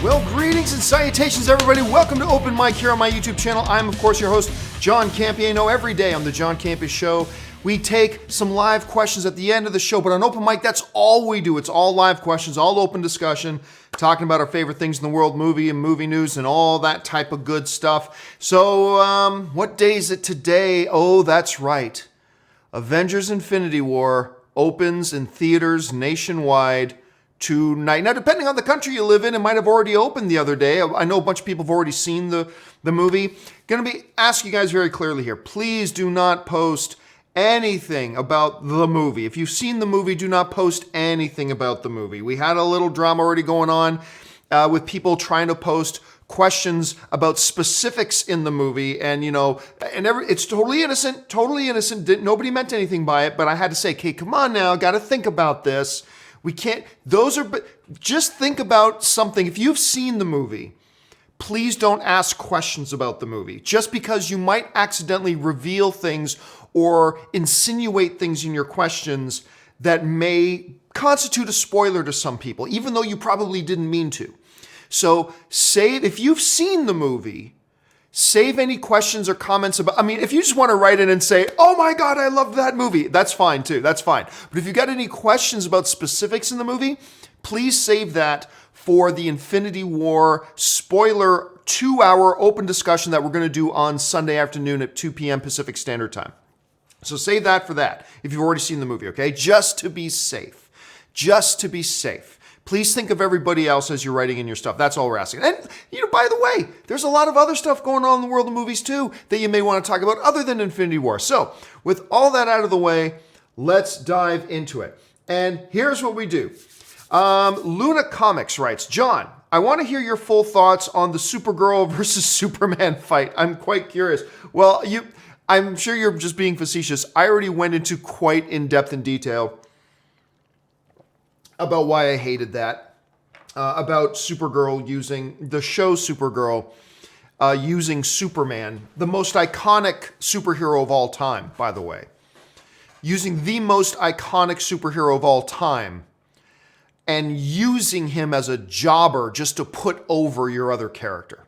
Well, greetings and salutations, everybody. Welcome to Open Mic here on my YouTube channel. I'm, of course, your host, John Campea. You know, every day on the John Campea Show, we take some live questions at the end of the show. But on Open Mic, that's all we do. It's all live questions, all open discussion, talking about our favorite things in the world, movie and movie news, and all that type of good stuff. So, what day is it today? Oh, that's right. Avengers Infinity War opens in theaters nationwide tonight. Now, depending on the country you live in, it might have already opened the other day. I know a bunch of people have already seen the movie. Going to be asking you guys very clearly here. Please do not post anything about the movie. If you've seen the movie, do not post anything about the movie. We had a little drama already going on with people trying to post questions about specifics in the movie, and it's totally innocent. Nobody meant anything by it, but I had to say, okay, come on now, got to think about this. We can't, just think about something. If you've seen the movie, please don't ask questions about the movie. Just because you might accidentally reveal things or insinuate things in your questions that may constitute a spoiler to some people, even though you probably didn't mean to. So if you've seen the movie, save any questions or comments about, if you just want to write in and say, oh my God, I love that movie, that's fine too, that's fine. But if you got any questions about specifics in the movie, please save that for the Infinity War spoiler 2-hour open discussion that we're going to do on Sunday afternoon at 2 p.m. Pacific Standard Time. So save that for that, if you've already seen the movie, okay? Just to be safe. Please think of everybody else as you're writing in your stuff. That's all we're asking. And, by the way, there's a lot of other stuff going on in the world of movies too that you may want to talk about other than Infinity War. So, with all that out of the way, let's dive into it. And here's what we do. Luna Comics writes, John, I want to hear your full thoughts on the Supergirl versus Superman fight. I'm quite curious. Well, I'm sure you're just being facetious. I already went into quite in-depth in detail about why I hated that, about Supergirl using Superman, the most iconic superhero of all time, by the way. Using the most iconic superhero of all time and using him as a jobber just to put over your other character.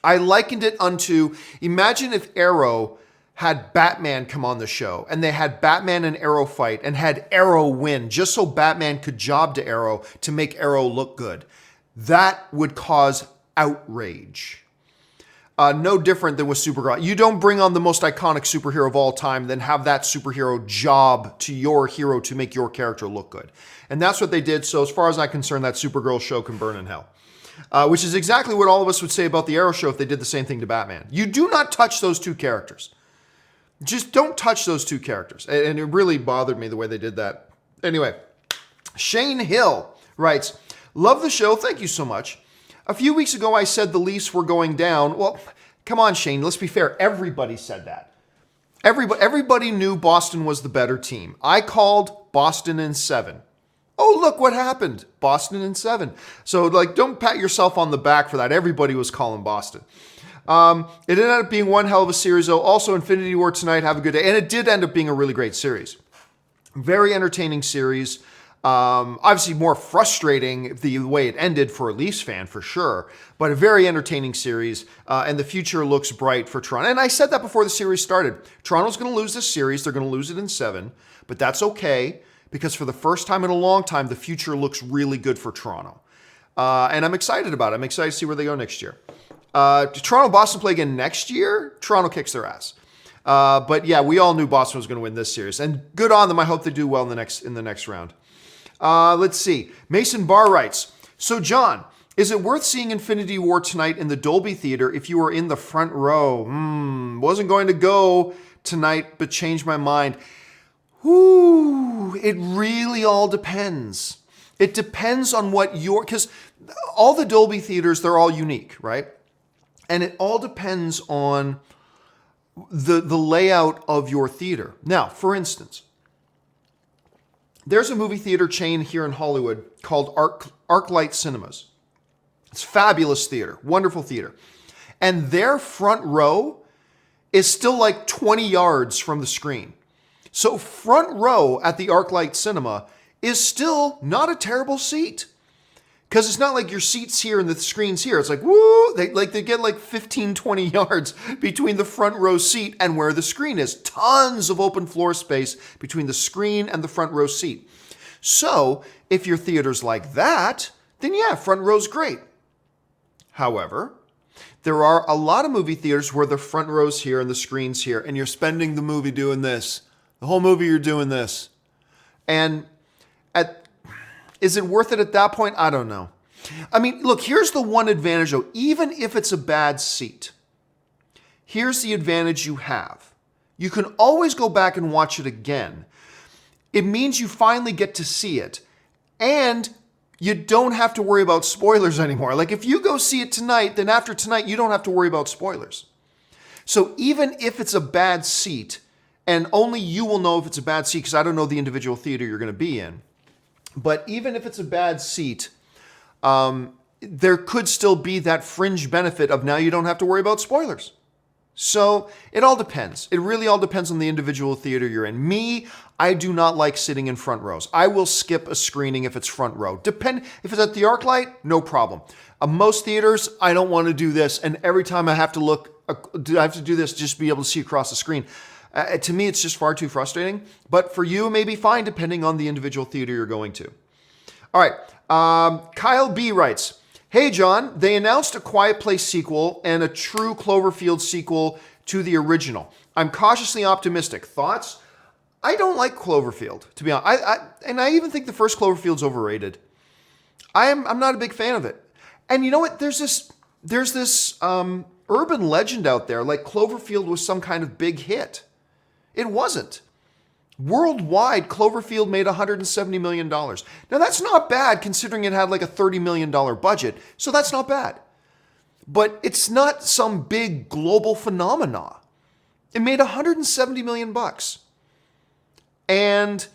I likened it unto, imagine if Arrow had Batman come on the show and they had Batman and Arrow fight and had Arrow win just so Batman could job to Arrow to make Arrow look good. That would cause outrage. No different than with Supergirl. You don't bring on the most iconic superhero of all time, then have that superhero job to your hero to make your character look good. And that's what they did. So as far as I'm concerned, that Supergirl show can burn in hell. Which is exactly what all of us would say about the Arrow show if they did the same thing to Batman. You do not touch those two characters. Just don't touch those two characters. And it really bothered me the way they did that. Anyway, Shane Hill writes, love the show. Thank you so much. A few weeks ago, I said the Leafs were going down. Well, come on, Shane. Let's be fair. Everybody said that. Everybody knew Boston was the better team. I called Boston in 7. Oh, look what happened. Boston in 7. So, don't pat yourself on the back for that. Everybody was calling Boston. It ended up being one hell of a series, though. Also, Infinity War tonight. Have a good day. And it did end up being a really great series. Very entertaining series. Obviously, more frustrating the way it ended for a Leafs fan, for sure. But a very entertaining series. And the future looks bright for Toronto. And I said that before the series started. Toronto's going to lose this series. They're going to lose it in 7. But that's okay, because for the first time in a long time, the future looks really good for Toronto. And I'm excited about it. I'm excited to see where they go next year. Do Toronto and Boston play again next year? Toronto kicks their ass. But yeah, we all knew Boston was going to win this series. And good on them. I hope they do well in the next round. Let's see. Mason Barr writes, so John, is it worth seeing Infinity War tonight in the Dolby Theater if you were in the front row? Wasn't going to go tonight, but changed my mind. It really all depends. It depends on because all the Dolby theaters, they're all unique, right? And it all depends on the layout of your theater. Now, for instance, there's a movie theater chain here in Hollywood called ArcLight Cinemas. It's fabulous theater, wonderful theater. And their front row is still 20 yards from the screen. So front row at the ArcLight Cinema is still not a terrible seat. Because it's not like your seat's here and the screen's here. It's like, woo, they get like 15, 20 yards between the front row seat and where the screen is. Tons of open floor space between the screen and the front row seat. So if your theater's like that, then yeah, front row's great. However, there are a lot of movie theaters where the front row's here and the screen's here, and you're spending the movie doing this. The whole movie you're doing this. And is it worth it at that point? I don't know. I mean, look, here's the one advantage though. Even if it's a bad seat, here's the advantage you have. You can always go back and watch it again. It means you finally get to see it. And you don't have to worry about spoilers anymore. Like if you go see it tonight, then after tonight, you don't have to worry about spoilers. So even if it's a bad seat, and only you will know if it's a bad seat, because I don't know the individual theater you're going to be in. But even if it's a bad seat, there could still be that fringe benefit of now you don't have to worry about spoilers. So it all depends. It really all depends on the individual theater you're in. Me, I do not like sitting in front rows. I will skip a screening if it's front row. If it's at the ArcLight, no problem. Most theaters, I don't want to do this. And every time I have to do this just to be able to see across the screen. To me, it's just far too frustrating. But for you, it may be fine depending on the individual theater you're going to. All right. Kyle B. writes, "Hey, John, they announced a Quiet Place sequel and a true Cloverfield sequel to the original. I'm cautiously optimistic. Thoughts?" I don't like Cloverfield, to be honest. I even think the first Cloverfield's overrated. I'm not a big fan of it. And you know what? There's this urban legend out there like Cloverfield was some kind of big hit. It wasn't. Worldwide, Cloverfield made $170 million. Now, that's not bad considering it had like a $30 million budget, so that's not bad. But it's not some big global phenomena. It made $170 million. And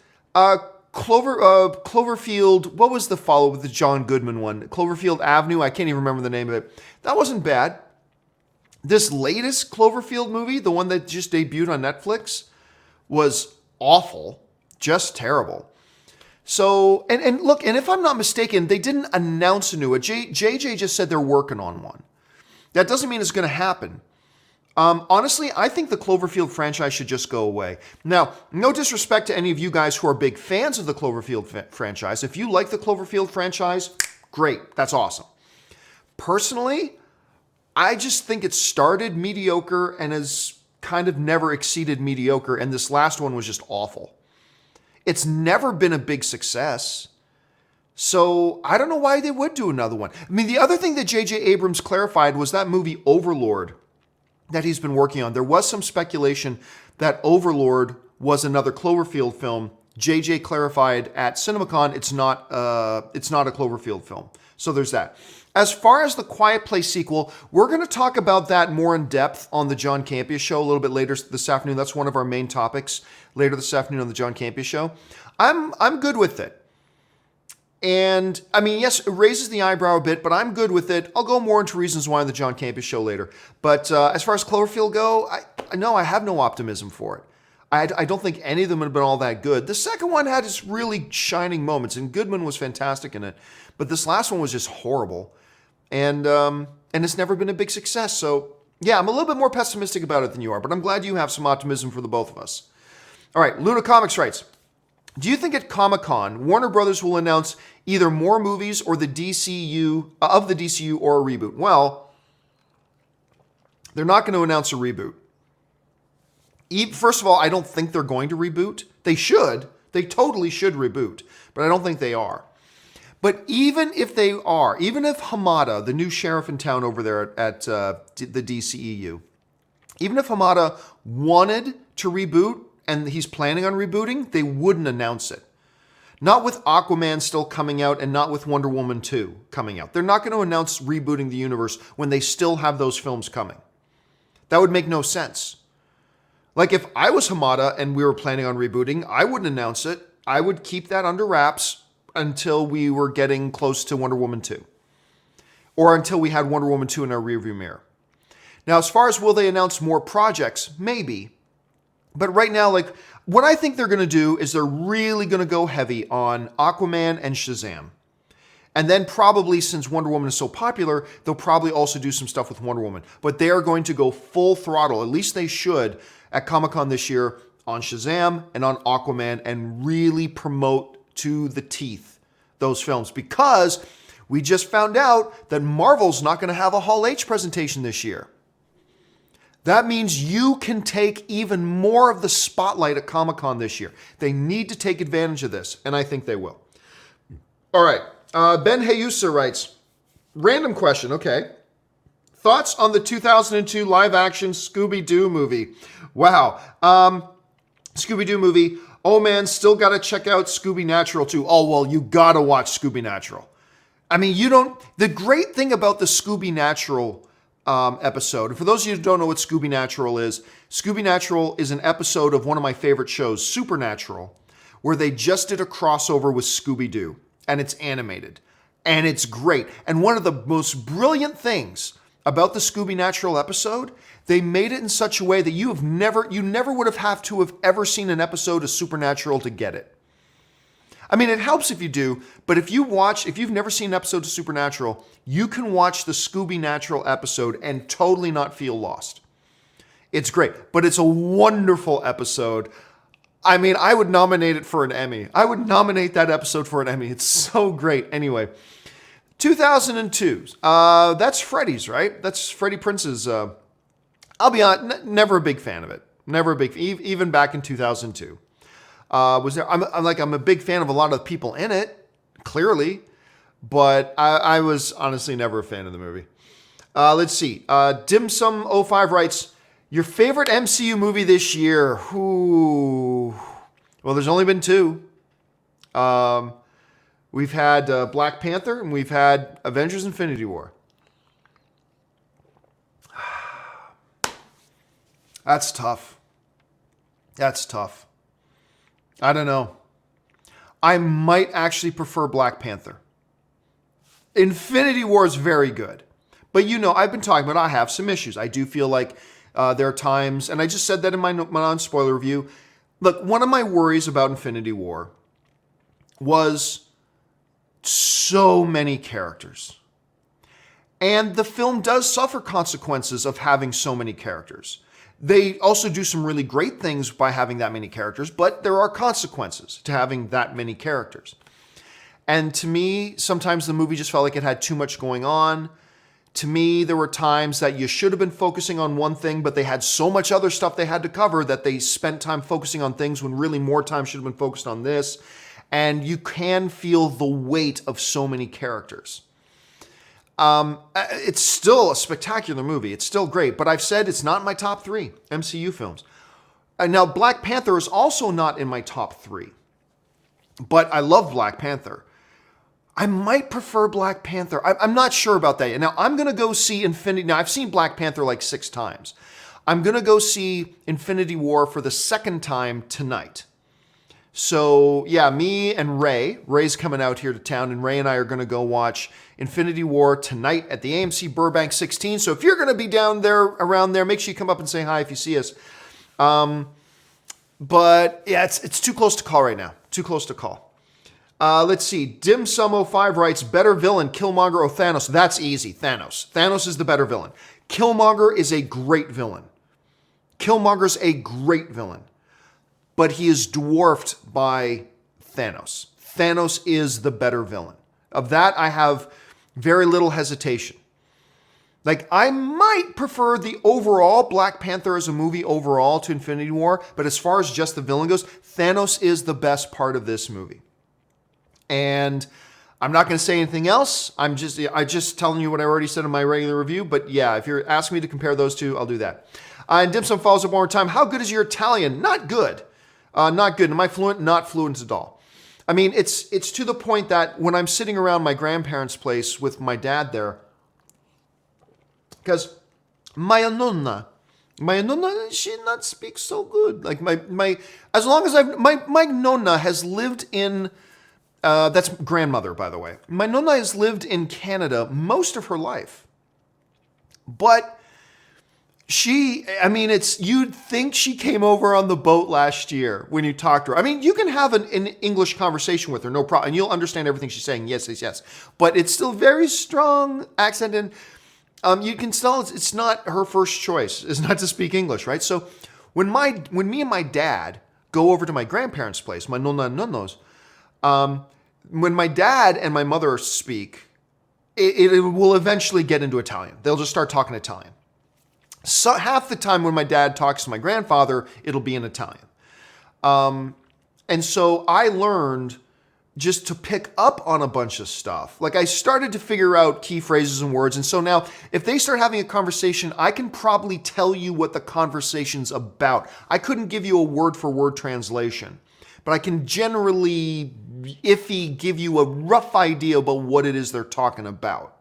Cloverfield, what was the follow with the John Goodman one? Cloverfield Avenue, I can't even remember the name of it. That wasn't bad. This latest Cloverfield movie, the one that just debuted on Netflix, was awful, just terrible. So, and look, and if I'm not mistaken, they didn't announce a new one. JJ just said they're working on one. That doesn't mean it's going to happen. Honestly, I think the Cloverfield franchise should just go away. Now, no disrespect to any of you guys who are big fans of the Cloverfield franchise. If you like the Cloverfield franchise, great, that's awesome. Personally, I just think it started mediocre and has kind of never exceeded mediocre, and this last one was just awful. It's never been a big success. So I don't know why they would do another one. I mean, the other thing that J.J. Abrams clarified was that movie Overlord that he's been working on. There was some speculation that Overlord was another Cloverfield film. J.J. clarified at CinemaCon it's not a Cloverfield film. So there's that. As far as the Quiet Place sequel, we're going to talk about that more in depth on the John Campea show a little bit later this afternoon. That's one of our main topics later this afternoon on the John Campea show. I'm good with it. And I mean, yes, it raises the eyebrow a bit, but I'm good with it. I'll go more into reasons why on the John Campea show later. But as far as Cloverfield go, I have no optimism for it. I don't think any of them have been all that good. The second one had its really shining moments, and Goodman was fantastic in it. But this last one was just horrible. And it's never been a big success. So, yeah, I'm a little bit more pessimistic about it than you are, but I'm glad you have some optimism for the both of us. All right, Luna Comics writes, "Do you think at Comic-Con, Warner Brothers will announce either more movies or the DCU or a reboot?" Well, they're not going to announce a reboot. First of all, I don't think they're going to reboot. They should. They totally should reboot, but I don't think they are. But even if they are, even if Hamada, the new sheriff in town over there at the DCEU, even if Hamada wanted to reboot and he's planning on rebooting, they wouldn't announce it. Not with Aquaman still coming out and not with Wonder Woman 2 coming out. They're not going to announce rebooting the universe when they still have those films coming. That would make no sense. Like if I was Hamada and we were planning on rebooting, I wouldn't announce it. I would keep that under wraps until we were getting close to Wonder Woman 2. Or until we had Wonder Woman 2 in our rearview mirror. Now, as far as will they announce more projects? Maybe. But right now, like, what I think they're going to do is they're really going to go heavy on Aquaman and Shazam. And then probably, since Wonder Woman is so popular, they'll probably also do some stuff with Wonder Woman. But they are going to go full throttle, at least they should, at Comic-Con this year on Shazam and on Aquaman, and really promote to the teeth those films. Because we just found out that Marvel's not going to have a Hall H presentation this year. That means you can take even more of the spotlight at Comic-Con this year. They need to take advantage of this, and I think they will. All right. Ben Hayusa writes, random question, okay. Thoughts on the 2002 live-action Scooby-Doo movie? Wow. Scooby-Doo movie. Oh, man, still got to check out Scooby Natural, too. Oh, well, you got to watch Scooby Natural. I mean, the great thing about the Scooby Natural episode, and for those of you who don't know what Scooby Natural is an episode of one of my favorite shows, Supernatural, where they just did a crossover with Scooby-Doo. And it's animated. And it's great. And one of the most brilliant things about the Scooby Natural episode, they made it in such a way that you never would have to have ever seen an episode of Supernatural to get it. I mean, it helps if you do, but if you've never seen an episode of Supernatural, you can watch the Scooby Natural episode and totally not feel lost. It's great, but it's a wonderful episode. I mean, I would nominate it for an Emmy. I would nominate that episode for an Emmy. It's so great. Anyway, 2002. That's Freddie's, right? That's Freddie Prince's. I'll be honest, never a big fan of it. Never a big, even back in 2002. I'm a big fan of a lot of the people in it, clearly, but I was honestly never a fan of the movie. Let's see. Dim Sum 05 writes, your favorite MCU movie this year? Ooh. Well, there's only been two. We've had Black Panther and we've had Avengers Infinity War. That's tough. I don't know. I might actually prefer Black Panther. Infinity War is very good. But I've been talking about I have some issues. I do feel like there are times, and I just said that in my non-spoiler review. Look, one of my worries about Infinity War was so many characters. And the film does suffer consequences of having so many characters. They also do some really great things by having that many characters, but there are consequences to having that many characters. And to me, sometimes the movie just felt like it had too much going on. To me, there were times that you should have been focusing on one thing, but they had so much other stuff they had to cover that they spent time focusing on things when really more time should have been focused on this. And you can feel the weight of so many characters. It's still a spectacular movie. It's still great, but I've said it's not in my top 3 MCU films. Now, Black Panther is also not in my top 3, but I love Black Panther. I might prefer Black Panther. I'm not sure about that yet. Now, I'm going to go see Infinity. Now, I've seen Black Panther like 6 times. I'm going to go see Infinity War for the second time tonight. So, yeah, me and Ray's coming out here to town, and Ray and I are going to go watch Infinity War tonight at the AMC Burbank 16. So if you're going to be down there, around there, make sure you come up and say hi if you see us. But, yeah, it's too close to call right now. Too close to call. Let's see. Dim Sum 05 writes, better villain, Killmonger or Thanos? That's easy. Thanos. Thanos is the better villain. Killmonger is a great villain. Killmonger's a great villain. But he is dwarfed by Thanos. Thanos is the better villain. Of that, I have very little hesitation. Like, I might prefer the overall Black Panther as a movie overall to Infinity War, but as far as just the villain goes, Thanos is the best part of this movie. And I'm not going to say anything else. I'm just telling you what I already said in my regular review. But yeah, if you're asking me to compare those two, I'll do that. And Dim Sum follows up one more time. How good is your Italian? Not good. Not good. Am I fluent? Not fluent at all. I mean, it's to the point that when I'm sitting around my grandparents' place with my dad there, because my nonna, she not speaks so good. Like my nonna has lived in. That's grandmother, by the way. My nonna has lived in Canada most of her life. But you'd think she came over on the boat last year when you talked to her. I mean, you can have an English conversation with her, no problem, and you'll understand everything she's saying. Yes, yes, yes. But it's still very strong accent, and you can tell it's not her first choice, is not to speak English, right? So when me and my dad go over to my grandparents' place, my nonna and nonnos, when my dad and my mother speak, it will eventually get into Italian. They'll just start talking Italian. So half the time when my dad talks to my grandfather, it'll be in Italian. And so I learned just to pick up on a bunch of stuff. Like I started to figure out key phrases and words. And so now if they start having a conversation, I can probably tell you what the conversation's about. I couldn't give you a word for word translation, but I can generally, give you a rough idea about what it is they're talking about.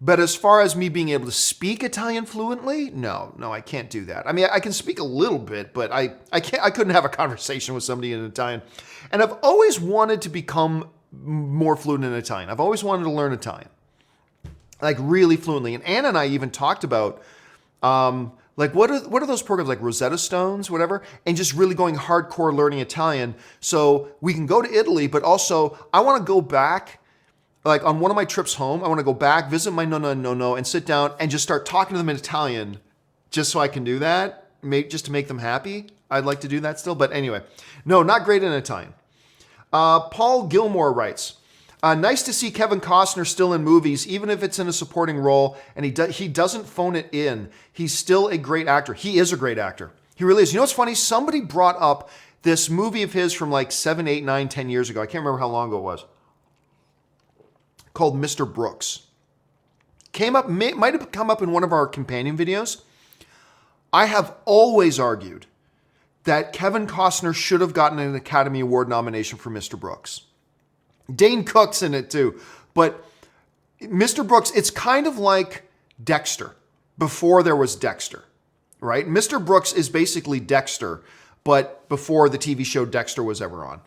But as far as me being able to speak Italian fluently, no, I can't do that. I mean, I can speak a little bit, but I couldn't have a conversation with somebody in Italian. And I've always wanted to become more fluent in Italian. I've always wanted to learn Italian, like really fluently. And Anna and I even talked about, like what are those programs like Rosetta Stones, whatever, and just really going hardcore learning Italian so we can go to Italy, but also I want to go back. Like on one of my trips home, I want to go back, visit my nonna and nonno, and sit down and just start talking to them in Italian just so I can do that, just to make them happy. I'd like to do that still. But anyway, no, not great in Italian. Paul Gilmore writes, nice to see Kevin Costner still in movies, even if it's in a supporting role, and he doesn't phone it in. He's still a great actor. He is a great actor. He really is. You know what's funny? Somebody brought up this movie of his from like 7, 8, 9, 10 years ago. I can't remember how long ago it was. Called Mr. Brooks. Might have come up in one of our companion videos. I have always argued that Kevin Costner should have gotten an Academy Award nomination for Mr. Brooks. Dane Cook's in it too. But Mr. Brooks, it's kind of like Dexter before there was Dexter, right? Mr. Brooks is basically Dexter, but before the TV show Dexter was ever on.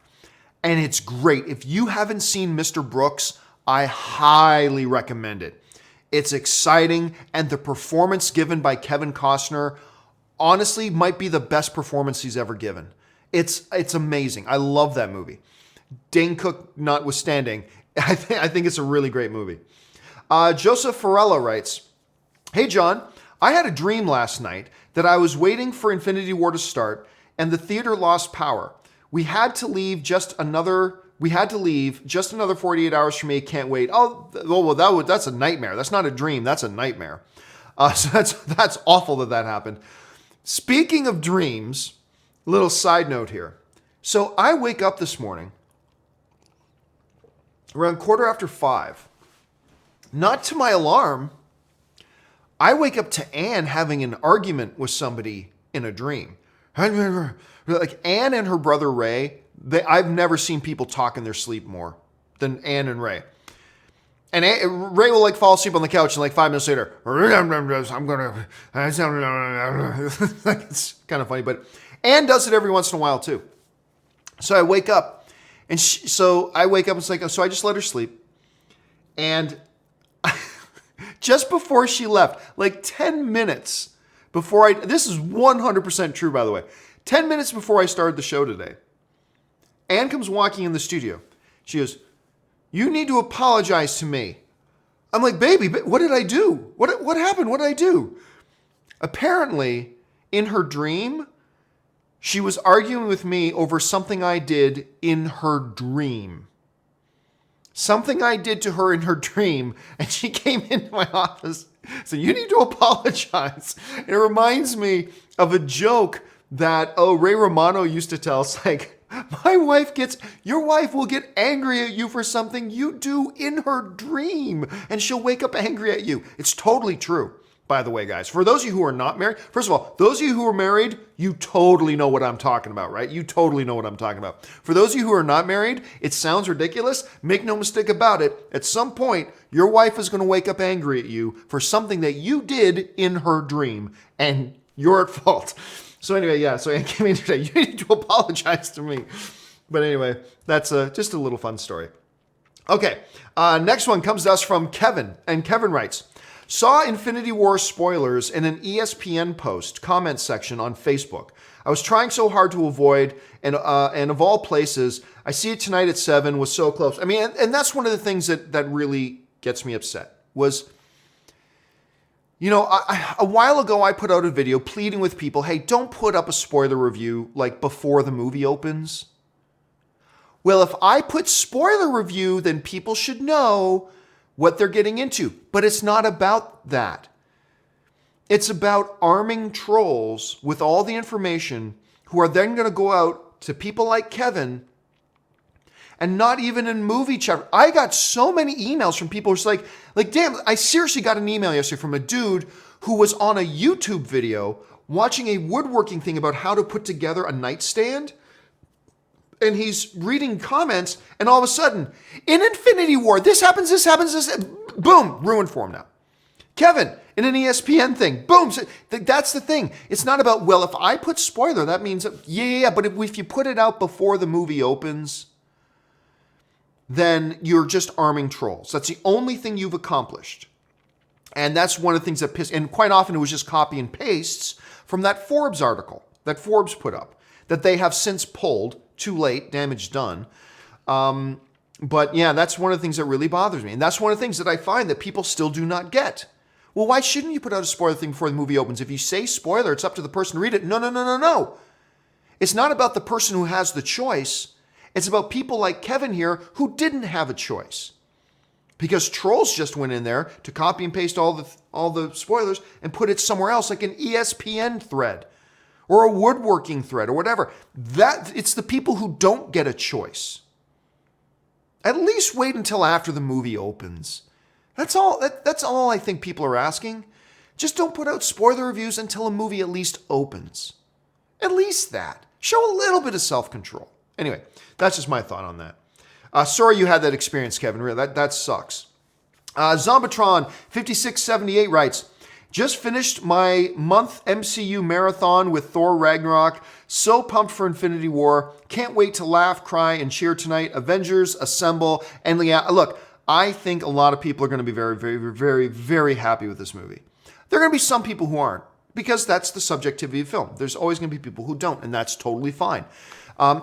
And it's great. If you haven't seen Mr. Brooks, I highly recommend it. It's exciting, and the performance given by Kevin Costner honestly might be the best performance he's ever given. It's amazing. I love that movie. Dane Cook notwithstanding, I think it's a really great movie. Joseph Farella writes, hey John, I had a dream last night that I was waiting for Infinity War to start and the theater lost power. We had to leave just another 48 hours for me. Can't wait. Oh, well, that's a nightmare. That's not a dream. That's a nightmare. So that's awful that happened. Speaking of dreams, little side note here. So I wake up this morning around 5:15. Not to my alarm. I wake up to Anne having an argument with somebody in a dream. Like Anne and her brother Ray. I've never seen people talk in their sleep more than Anne and Ray. And Ray will like fall asleep on the couch and like 5 minutes later, it's kind of funny, but Anne does it every once in a while too. So I wake up and so it's like, so I just let her sleep. And just before she left, like 10 minutes before this is 100% true, by the way, 10 minutes before I started the show today, Anne comes walking in the studio. She goes, you need to apologize to me. I'm like, baby, what did I do? What happened? What did I do? Apparently, in her dream, she was arguing with me over something I did in her dream. Something I did to her in her dream, and she came into my office. So you need to apologize. It reminds me of a joke that Ray Romano used to tell. It's like, your wife will get angry at you for something you do in her dream, and she'll wake up angry at you. It's totally true, by the way, guys. For those of you who are not married, first of all, those of you who are married, you totally know what I'm talking about, right? You totally know what I'm talking about. For those of you who are not married, it sounds ridiculous. Make no mistake about it. At some point, your wife is going to wake up angry at you for something that you did in her dream, and you're at fault. So anyway, yeah, so Anne came in today. You need to apologize to me. But anyway, that's just a little fun story. Okay, next one comes to us from Kevin. And Kevin writes, Saw Infinity War spoilers in an ESPN post comment section on Facebook. I was trying so hard to avoid, and of all places, I see it tonight at 7, was so close. I mean, and that's one of the things that really gets me upset was, you know, a while ago I put out a video pleading with people, hey, don't put up a spoiler review like before the movie opens. Well, if I put spoiler review, then people should know what they're getting into. But it's not about that. It's about arming trolls with all the information who are then going to go out to people like Kevin and not even in movie chat. I got so many emails from people who's like, damn, I seriously got an email yesterday from a dude who was on a YouTube video watching a woodworking thing about how to put together a nightstand. And he's reading comments, and all of a sudden, in Infinity War, this happens, boom, ruined for him now. Kevin, in an ESPN thing, boom. That's the thing. It's not about, well, if I put spoiler, that means, yeah, but if you put it out before the movie opens, then you're just arming trolls. That's the only thing you've accomplished. And that's one of the things that pissed, and quite often it was just copy and pastes from that Forbes article that Forbes put up, that they have since pulled. Too late, damage done. But yeah, that's one of the things that really bothers me. And that's one of the things that I find that people still do not get. Well, why shouldn't you put out a spoiler thing before the movie opens? If you say spoiler, it's up to the person to read it. No. It's not about the person who has the choice. It's about people like Kevin here who didn't have a choice. Because trolls just went in there to copy and paste all the spoilers and put it somewhere else, like an ESPN thread. Or a woodworking thread or whatever. It's the people who don't get a choice. At least wait until after the movie opens. That's all I think people are asking. Just don't put out spoiler reviews until a movie at least opens. At least that. Show a little bit of self-control. Anyway, that's just my thought on that. Sorry you had that experience, Kevin. That sucks. Zombitron 5678 writes, just finished my month MCU marathon with Thor Ragnarok. So pumped for Infinity War. Can't wait to laugh, cry, and cheer tonight. Avengers, assemble, and look, I think a lot of people are going to be very, very, very, very happy with this movie. There are going to be some people who aren't, because that's the subjectivity of film. There's always going to be people who don't, and that's totally fine.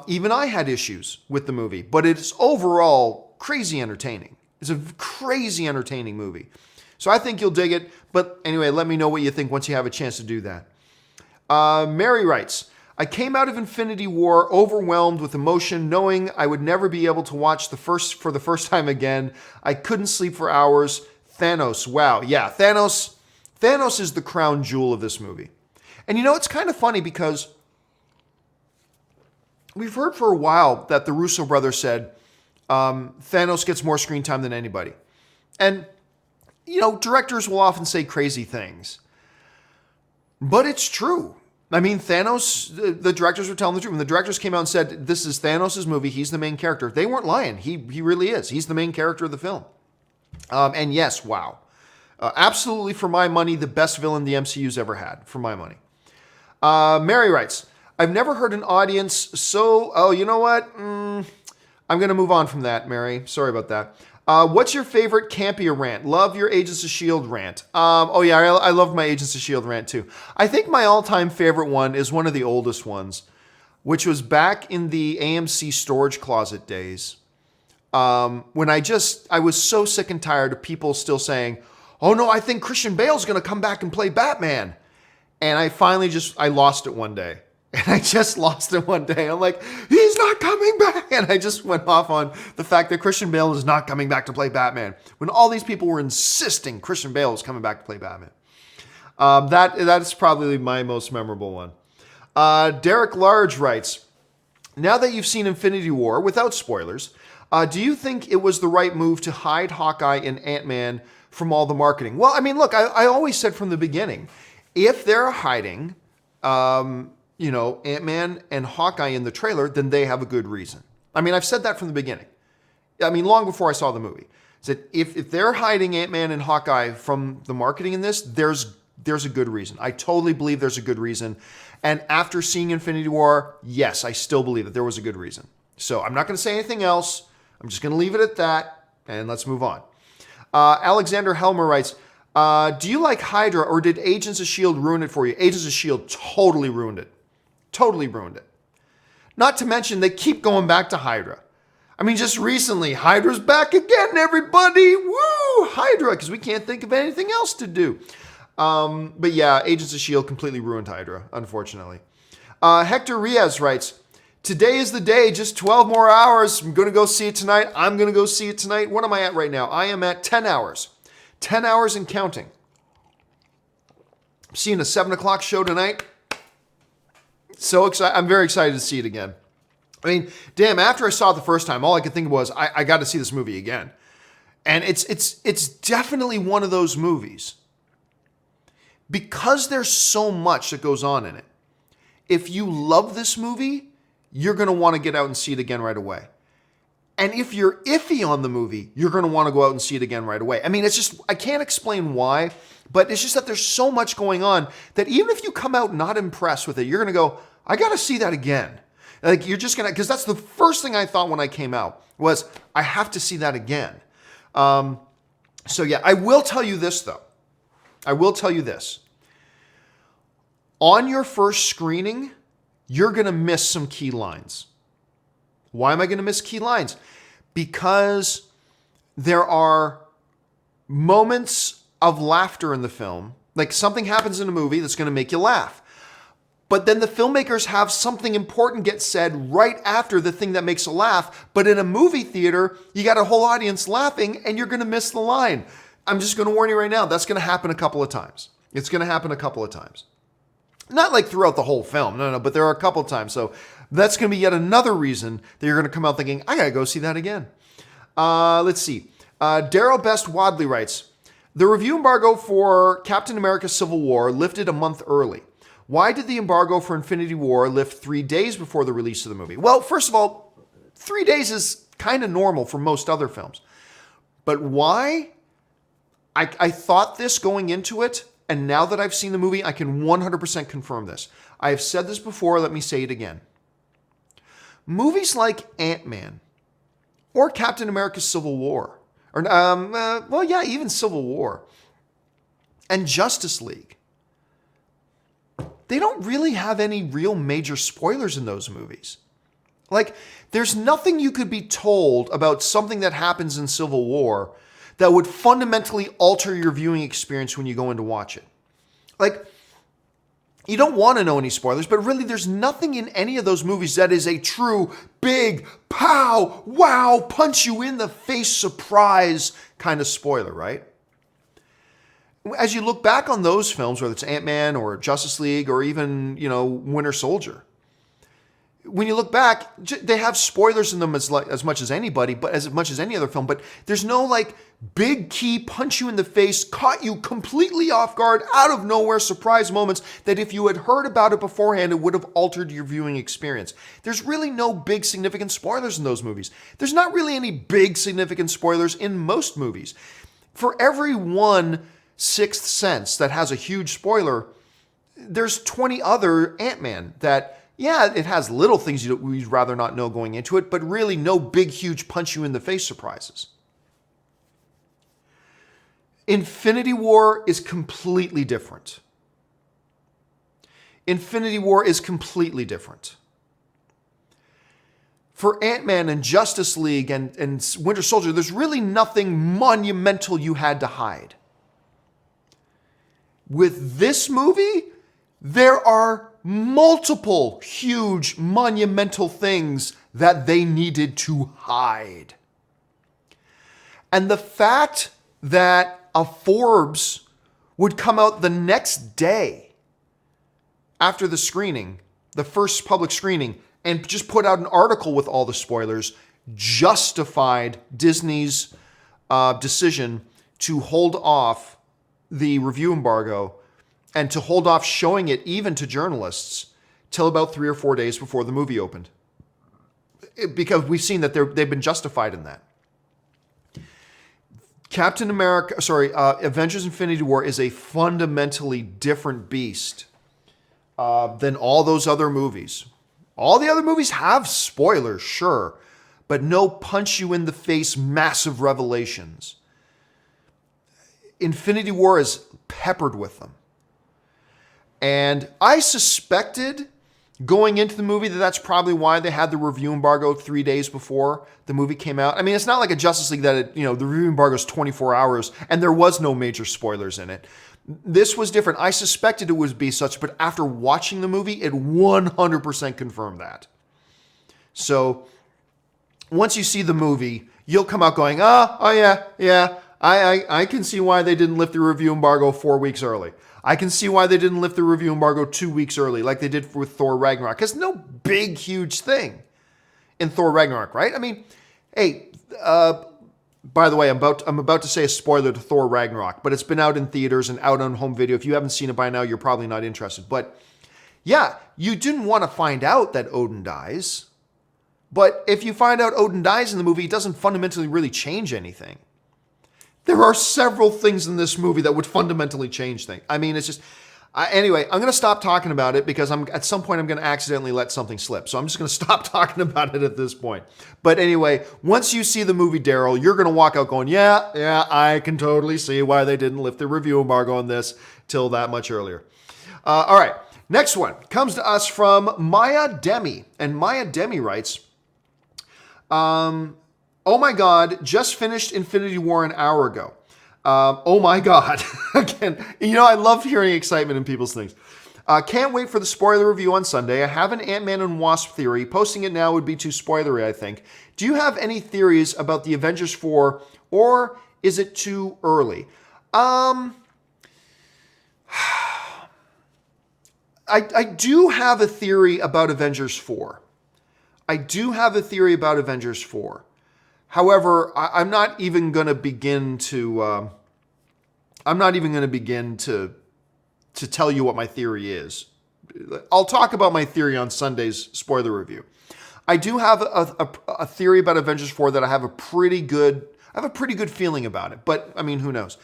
Even I had issues with the movie, but it's overall crazy entertaining. It's a crazy entertaining movie. So I think you'll dig it. But anyway, let me know what you think once you have a chance to do that. Mary writes, I came out of Infinity War overwhelmed with emotion, knowing I would never be able to watch for the first time again. I couldn't sleep for hours. Thanos, wow. Yeah, Thanos is the crown jewel of this movie. And you know, it's kind of funny because we've heard for a while that the Russo brothers said Thanos gets more screen time than anybody. And you know, directors will often say crazy things. But it's true. I mean, Thanos, the directors were telling the truth. When the directors came out and said, this is Thanos' movie, he's the main character, they weren't lying. He really is. He's the main character of the film. And yes, wow. Absolutely, for my money, the best villain the MCU's ever had, for my money. Mary writes, I've never heard an audience so... Oh, you know what? I'm going to move on from that, Mary. Sorry about that. What's your favorite Campea rant? Love your Agents of S.H.I.E.L.D. rant. Oh yeah, I love my Agents of S.H.I.E.L.D. rant too. I think my all-time favorite one is one of the oldest ones, which was back in the AMC storage closet days. When I was so sick and tired of people still saying, oh no, I think Christian Bale's going to come back and play Batman. And I lost it one day. And I just lost it one day. I'm like, he's not coming back. And I just went off on the fact that Christian Bale is not coming back to play Batman. When all these people were insisting Christian Bale was coming back to play Batman. That is probably my most memorable one. Derek Large writes, now that you've seen Infinity War, without spoilers, do you think it was the right move to hide Hawkeye and Ant-Man from all the marketing? Well, I mean, look, I always said from the beginning, if they're hiding... Ant-Man and Hawkeye in the trailer, then they have a good reason. I mean, I've said that from the beginning. I mean, long before I saw the movie. I said, if they're hiding Ant-Man and Hawkeye from the marketing in this, there's a good reason. I totally believe there's a good reason. And after seeing Infinity War, yes, I still believe that there was a good reason. So I'm not going to say anything else. I'm just going to leave it at that, and let's move on. Alexander Helmer writes, Do you like Hydra, or did Agents of S.H.I.E.L.D. ruin it for you? Agents of S.H.I.E.L.D. totally ruined it. Totally ruined it. Not to mention, they keep going back to Hydra. I mean, just recently, Hydra's back again, everybody. Woo! Hydra, because we can't think of anything else to do. But yeah, Agents of S.H.I.E.L.D. completely ruined Hydra, unfortunately. Hector Riaz writes, today is the day, just 12 more hours. I'm going to go see it tonight. I'm going to go see it tonight. What am I at right now? I am at 10 hours. 10 hours and counting. I'm seeing a 7 o'clock show tonight. So excited. I'm very excited to see it again. I mean, damn, after I saw it the first time, all I could think was, I got to see this movie again. And it's definitely one of those movies. Because there's so much that goes on in it. If you love this movie, you're going to want to get out and see it again right away. And if you're iffy on the movie, you're going to want to go out and see it again right away. I mean, it's just, I can't explain why, but it's just that there's so much going on that even if you come out not impressed with it, you're going to go, I got to see that again. Like, you're just going to, because that's the first thing I thought when I came out was, I have to see that again. So yeah, I will tell you this though. I will tell you this. On your first screening, you're going to miss some key lines. Why am I going to miss key lines? Because there are moments of laughter in the film. Like something happens in a movie that's going to make you laugh. But then the filmmakers have something important get said right after the thing that makes a laugh. But in a movie theater, you got a whole audience laughing and you're going to miss the line. I'm just going to warn you right now, that's going to happen a couple of times. It's going to happen a couple of times. Not like throughout the whole film, no, but there are a couple of times. So that's going to be yet another reason that you're going to come out thinking, I got to go see that again. Let's see. Daryl Best Wadley writes, the review embargo for Captain America Civil War lifted a month early. Why did the embargo for Infinity War lift 3 days before the release of the movie? Well, first of all, 3 days is kind of normal for most other films. But why? I thought this going into it, and now that I've seen the movie, I can 100% confirm this. I have said this before, let me say it again. Movies like Ant-Man or Captain America Civil War, or even Civil War and Justice League, they don't really have any real major spoilers in those movies. Like, there's nothing you could be told about something that happens in Civil War that would fundamentally alter your viewing experience when you go in to watch it. Like, you don't want to know any spoilers, but really there's nothing in any of those movies that is a true big pow, wow, punch you in the face surprise kind of spoiler, right? As you look back on those films, whether it's Ant-Man or Justice League or even, Winter Soldier, when you look back, they have spoilers in them as much as anybody, but as much as any other film, but there's no like big key punch you in the face, caught you completely off guard, out of nowhere surprise moments that if you had heard about it beforehand, it would have altered your viewing experience. There's really no big significant spoilers in those movies. There's not really any big significant spoilers in most movies. For every one Sixth Sense that has a huge spoiler, there's 20 other Ant-Man that, yeah, it has little things we'd rather not know going into it, but really no big, huge punch you in the face surprises. Infinity War is completely different. Infinity War is completely different. For Ant-Man and Justice League and Winter Soldier, there's really nothing monumental you had to hide. With this movie, there are multiple huge monumental things that they needed to hide. And the fact that a Forbes would come out the next day after the screening, the first public screening, and just put out an article with all the spoilers, justified Disney's decision to hold off the review embargo and to hold off showing it even to journalists till about 3 or 4 days before the movie opened. Because we've seen that they've been justified in that. Avengers Infinity War is a fundamentally different beast than all those other movies. All the other movies have spoilers, sure, but no punch you in the face massive revelations. Infinity War is peppered with them. And I suspected going into the movie that that's probably why they had the review embargo 3 days before the movie came out. I mean, it's not like a Justice League that the review embargo is 24 hours and there was no major spoilers in it. This was different. I suspected it would be such, but after watching the movie, it 100% confirmed that. So once you see the movie, you'll come out going, yeah, I can see why they didn't lift the review embargo 4 weeks early. I can see why they didn't lift the review embargo 2 weeks early like they did with Thor Ragnarok. Because no big, huge thing in Thor Ragnarok, right? I mean, hey, by the way, I'm about to say a spoiler to Thor Ragnarok, but it's been out in theaters and out on home video. If you haven't seen it by now, you're probably not interested. But yeah, you didn't want to find out that Odin dies. But if you find out Odin dies in the movie, it doesn't fundamentally really change anything. There are several things in this movie that would fundamentally change things. I mean, it's just... anyway, I'm going to stop talking about it because at some point I'm going to accidentally let something slip. So I'm just going to stop talking about it at this point. But anyway, once you see the movie, Daryl, you're going to walk out going, yeah, I can totally see why they didn't lift the review embargo on this till that much earlier. All right, next one comes to us from Maya Demi. And Maya Demi writes... oh my God, just finished Infinity War an hour ago. Oh my God. Again, I love hearing excitement in people's things. Can't wait for the spoiler review on Sunday. I have an Ant-Man and Wasp theory. Posting it now would be too spoilery, I think. Do you have any theories about the Avengers 4, or is it too early? I do have a theory about Avengers 4. However, I'm not even going to begin to. I'm not even going to begin to tell you what my theory is. I'll talk about my theory on Sunday's spoiler review. I do have a theory about Avengers 4 that I have a pretty good feeling about it. But I mean, who knows?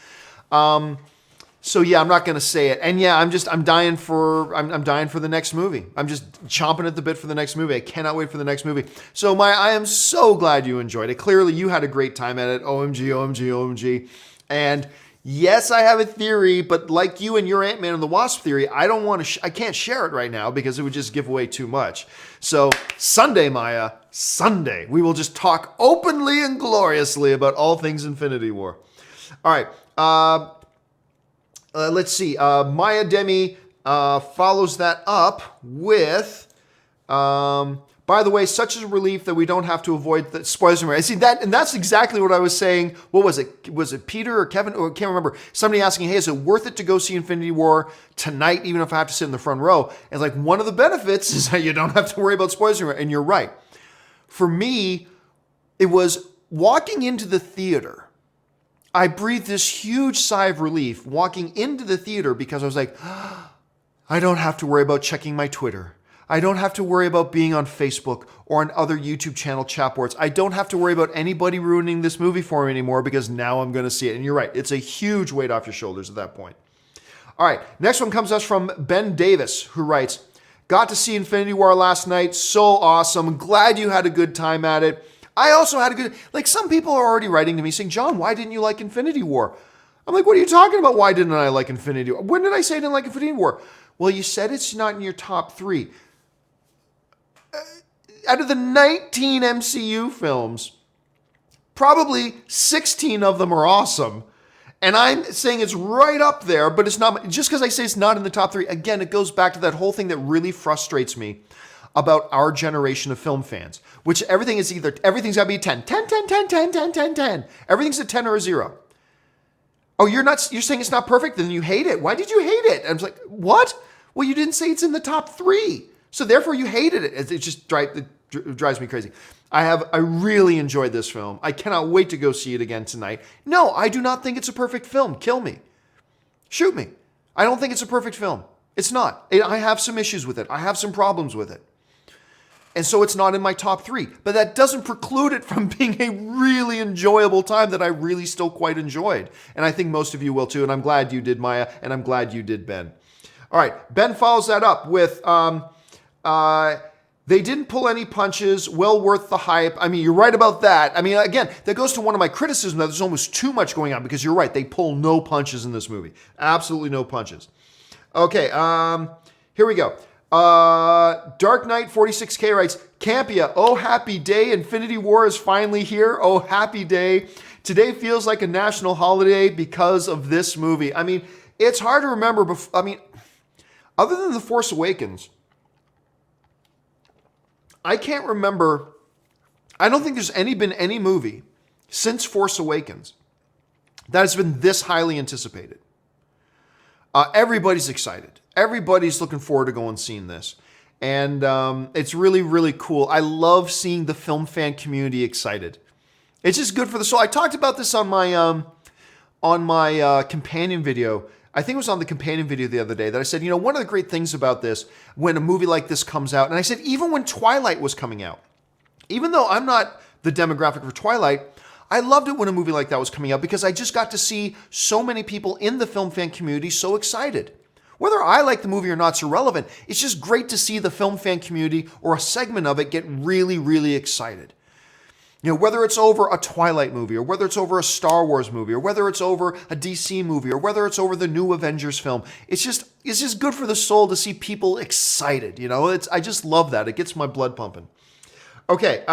So yeah, I'm not going to say it. And yeah, I'm dying for the next movie. I'm just chomping at the bit for the next movie. I cannot wait for the next movie. So I am so glad you enjoyed it. Clearly you had a great time at it. OMG, OMG, OMG. And yes, I have a theory, but like you and your Ant-Man and the Wasp theory, I don't want to, I can't share it right now because it would just give away too much. So Sunday, Maya, Sunday, we will just talk openly and gloriously about all things Infinity War. All right. Let's see. Maya Demi follows that up with, by the way, such a relief that we don't have to avoid the spoilers. I see that, and that's exactly what I was saying. What was it? Was it Peter or Kevin? I can't remember. Somebody asking, hey, is it worth it to go see Infinity War tonight, even if I have to sit in the front row? And like, one of the benefits is that you don't have to worry about spoilers. And you're right. For me, it was walking into the theater. I breathed this huge sigh of relief walking into the theater because I was like, I don't have to worry about checking my Twitter. I don't have to worry about being on Facebook or on other YouTube channel chat boards. I don't have to worry about anybody ruining this movie for me anymore because now I'm going to see it. And you're right. It's a huge weight off your shoulders at that point. All right. Next one comes to us from Ben Davis, who writes, got to see Infinity War last night. So awesome. Glad you had a good time at it. I also had a good, like some people are already writing to me saying, John, why didn't you like Infinity War? I'm like, what are you talking about? Why didn't I like Infinity War? When did I say I didn't like Infinity War? Well, you said it's not in your top 3. Out of the 19 MCU films, probably 16 of them are awesome. And I'm saying it's right up there, but it's not, just because I say it's not in the top 3, again, it goes back to that whole thing that really frustrates me about our generation of film fans, which everything's got to be 10. Everything's a 10 or a 0. Oh, you're saying it's not perfect? Then you hate it. Why did you hate it? And I was like, what? Well, you didn't say it's in the top 3. So therefore you hated it. It just drives me crazy. I really enjoyed this film. I cannot wait to go see it again tonight. No, I do not think it's a perfect film. Kill me. Shoot me. I don't think it's a perfect film. It's not. I have some issues with it. I have some problems with it. And so it's not in my top 3. But that doesn't preclude it from being a really enjoyable time that I really still quite enjoyed. And I think most of you will too. And I'm glad you did, Maya. And I'm glad you did, Ben. All right. Ben follows that up with They didn't pull any punches, well worth the hype. I mean, you're right about that. I mean, again, that goes to one of my criticisms that there's almost too much going on because you're right. They pull no punches in this movie. Absolutely no punches. Okay, here we go. Dark Knight 46K writes, Campea, oh happy day, Infinity War is finally here. Oh happy day. Today feels like a national holiday because of this movie. I mean, it's hard to remember. Other than The Force Awakens, I can't remember. I don't think there's been any movie since Force Awakens that has been this highly anticipated. Everybody's excited. Everybody's looking forward to going and seeing this. And it's really, really cool. I love seeing the film fan community excited. It's just good for the soul. I talked about this on my companion video. I think it was on the companion video the other day that I said, one of the great things about this, when a movie like this comes out, and I said, even when Twilight was coming out, even though I'm not the demographic for Twilight, I loved it when a movie like that was coming out because I just got to see so many people in the film fan community so excited. Whether I like the movie or not is irrelevant. It's just great to see the film fan community or a segment of it get really, really excited. Whether it's over a Twilight movie or whether it's over a Star Wars movie or whether it's over a DC movie or whether it's over the new Avengers film, it's just good for the soul to see people excited. I just love that. It gets my blood pumping. Okay,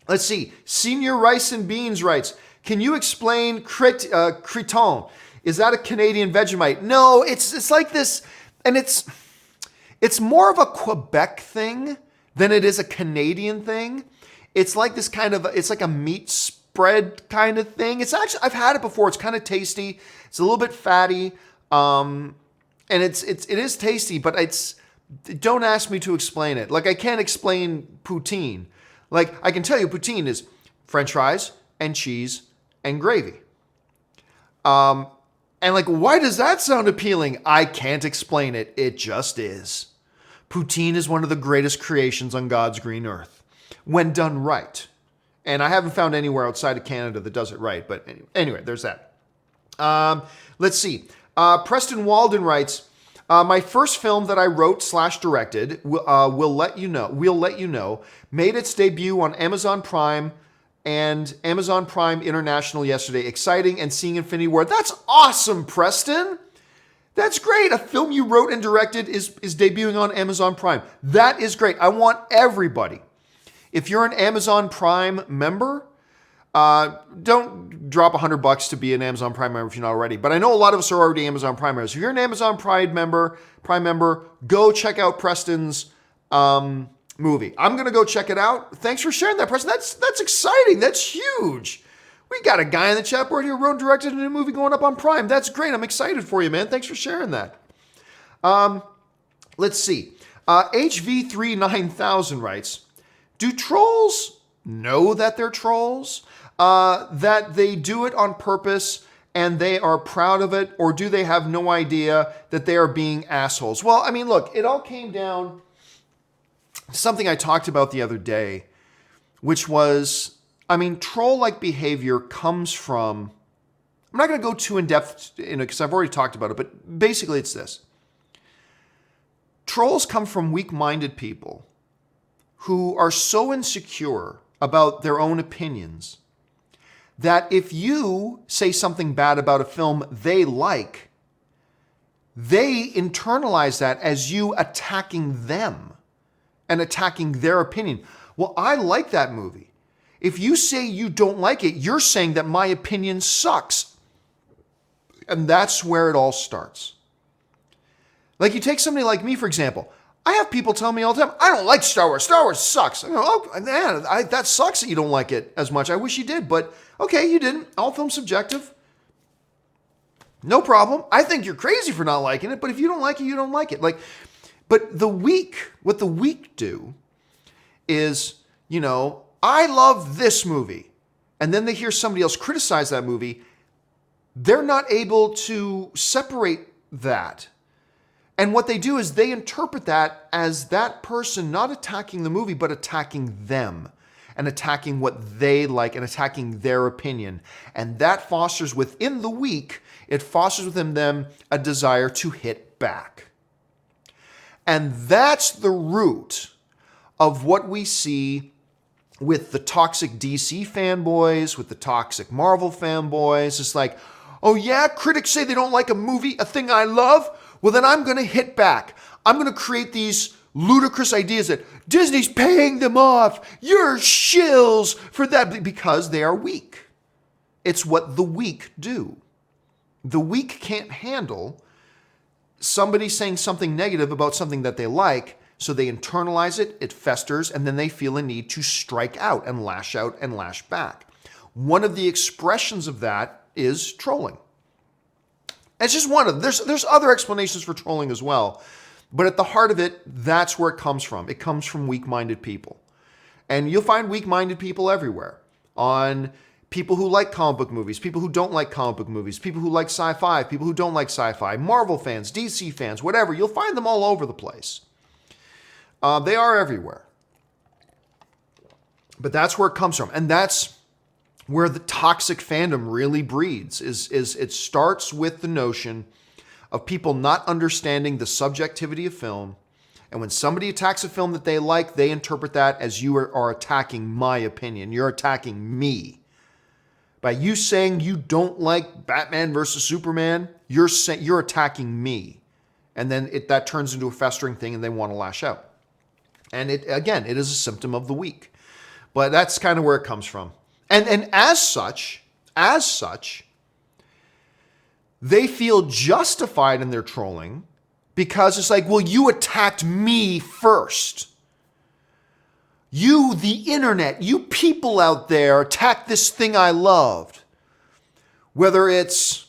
let's see. Senior Rice and Beans writes, can you explain Creton? Is that a Canadian Vegemite? No, it's like this, and it's more of a Quebec thing than it is a Canadian thing. It's like this it's like a meat spread kind of thing. It's actually, I've had it before. It's kind of tasty. It's a little bit fatty. And it is tasty, but don't ask me to explain it. Like I can't explain poutine. Like I can tell you poutine is French fries and cheese and gravy. And like, why does that sound appealing? I can't explain it. It just is. Poutine is one of the greatest creations on God's green earth when done right. And I haven't found anywhere outside of Canada that does it right. But anyway, there's that. Let's see. Preston Walden writes, my first film that I wrote/directed, we'll let you know, made its debut on Amazon Prime and Amazon Prime International yesterday. Exciting, and seeing Infinity War. That's awesome, Preston. That's great. A film you wrote and directed is debuting on Amazon Prime. That is great. I want everybody. If you're an Amazon Prime member, don't drop $100 to be an Amazon Prime member if you're not already. But I know a lot of us are already Amazon Prime members. If you're an Amazon Prime member, go check out Preston's movie. I'm gonna go check it out. Thanks for sharing that, Preston. That's exciting. That's huge. We got a guy in the chat board here wrote and directed a new movie going up on Prime. That's great. I'm excited for you, man. Thanks for sharing that. Let's see. HV39000 writes, do trolls know that they're trolls? That they do it on purpose and they are proud of it? Or do they have no idea that they are being assholes? Well, I mean, look, it all came down to something I talked about the other day, which was, troll-like behavior comes from, I'm not going to go too in-depth in it because I've already talked about it, but basically it's this. Trolls come from weak-minded people who are so insecure about their own opinions that if you say something bad about a film they like, they internalize that as you attacking them and attacking their opinion. Well, I like that movie. If you say you don't like it, you're saying that my opinion sucks. And that's where it all starts. Like you take somebody like me, for example. I have people tell me all the time, I don't like Star Wars. Star Wars sucks. I go, oh, man, that sucks that you don't like it as much. I wish you did, but okay, you didn't. All film's subjective. No problem. I think you're crazy for not liking it, but if you don't like it, you don't like it. But what the weak do is, I love this movie. And then they hear somebody else criticize that movie. They're not able to separate that. And what they do is they interpret that as that person not attacking the movie, but attacking them and attacking what they like and attacking their opinion. And that fosters within the weak, it fosters within them a desire to hit back. And that's the root of what we see with the toxic DC fanboys, with the toxic Marvel fanboys. It's like, oh yeah, critics say they don't like a movie, a thing I love. Well, then I'm going to hit back. I'm going to create these ludicrous ideas that Disney's paying them off. You're shills for that, because they are weak. It's what the weak do. The weak can't handle somebody saying something negative about something that they like, so they internalize it, it festers, and then they feel a need to strike out and lash back. One of the expressions of that is trolling. It's just one of them. There's other explanations for trolling as well, but at the heart of it, that's where it comes from. It comes from weak-minded people. And you'll find weak-minded people everywhere. On people who like comic book movies, people who don't like comic book movies, people who like sci-fi, people who don't like sci-fi, Marvel fans, DC fans, whatever. You'll find them all over the place. They are everywhere. But that's where it comes from. And that's where the toxic fandom really breeds, is it starts with the notion of people not understanding the subjectivity of film. And when somebody attacks a film that they like, they interpret that as you are attacking my opinion. You're attacking me. By you saying you don't like Batman versus Superman, you're attacking me. And then that turns into a festering thing and they want to lash out. And it is a symptom of the weak. But that's kind of where it comes from. And as such, they feel justified in their trolling because it's like, well, you attacked me first. You, the internet, you people out there attacked this thing I loved. Whether it's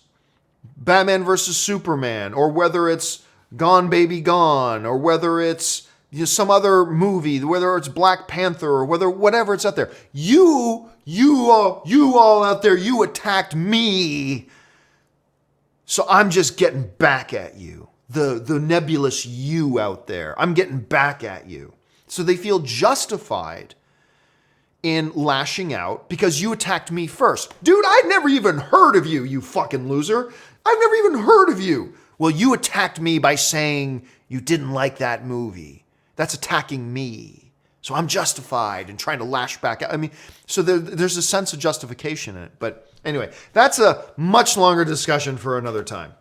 Batman versus Superman, or whether it's Gone Baby Gone, or whether it's some other movie, whether it's Black Panther, or whatever it's out there. You all out there, you attacked me. So I'm just getting back at you. The nebulous you out there. I'm getting back at you. So they feel justified in lashing out because you attacked me first. Dude, I'd never even heard of you, you fucking loser. I've never even heard of you. Well, you attacked me by saying you didn't like that movie. That's attacking me. So I'm justified in trying to lash back. I mean, so there's a sense of justification in it. But anyway, that's a much longer discussion for another time.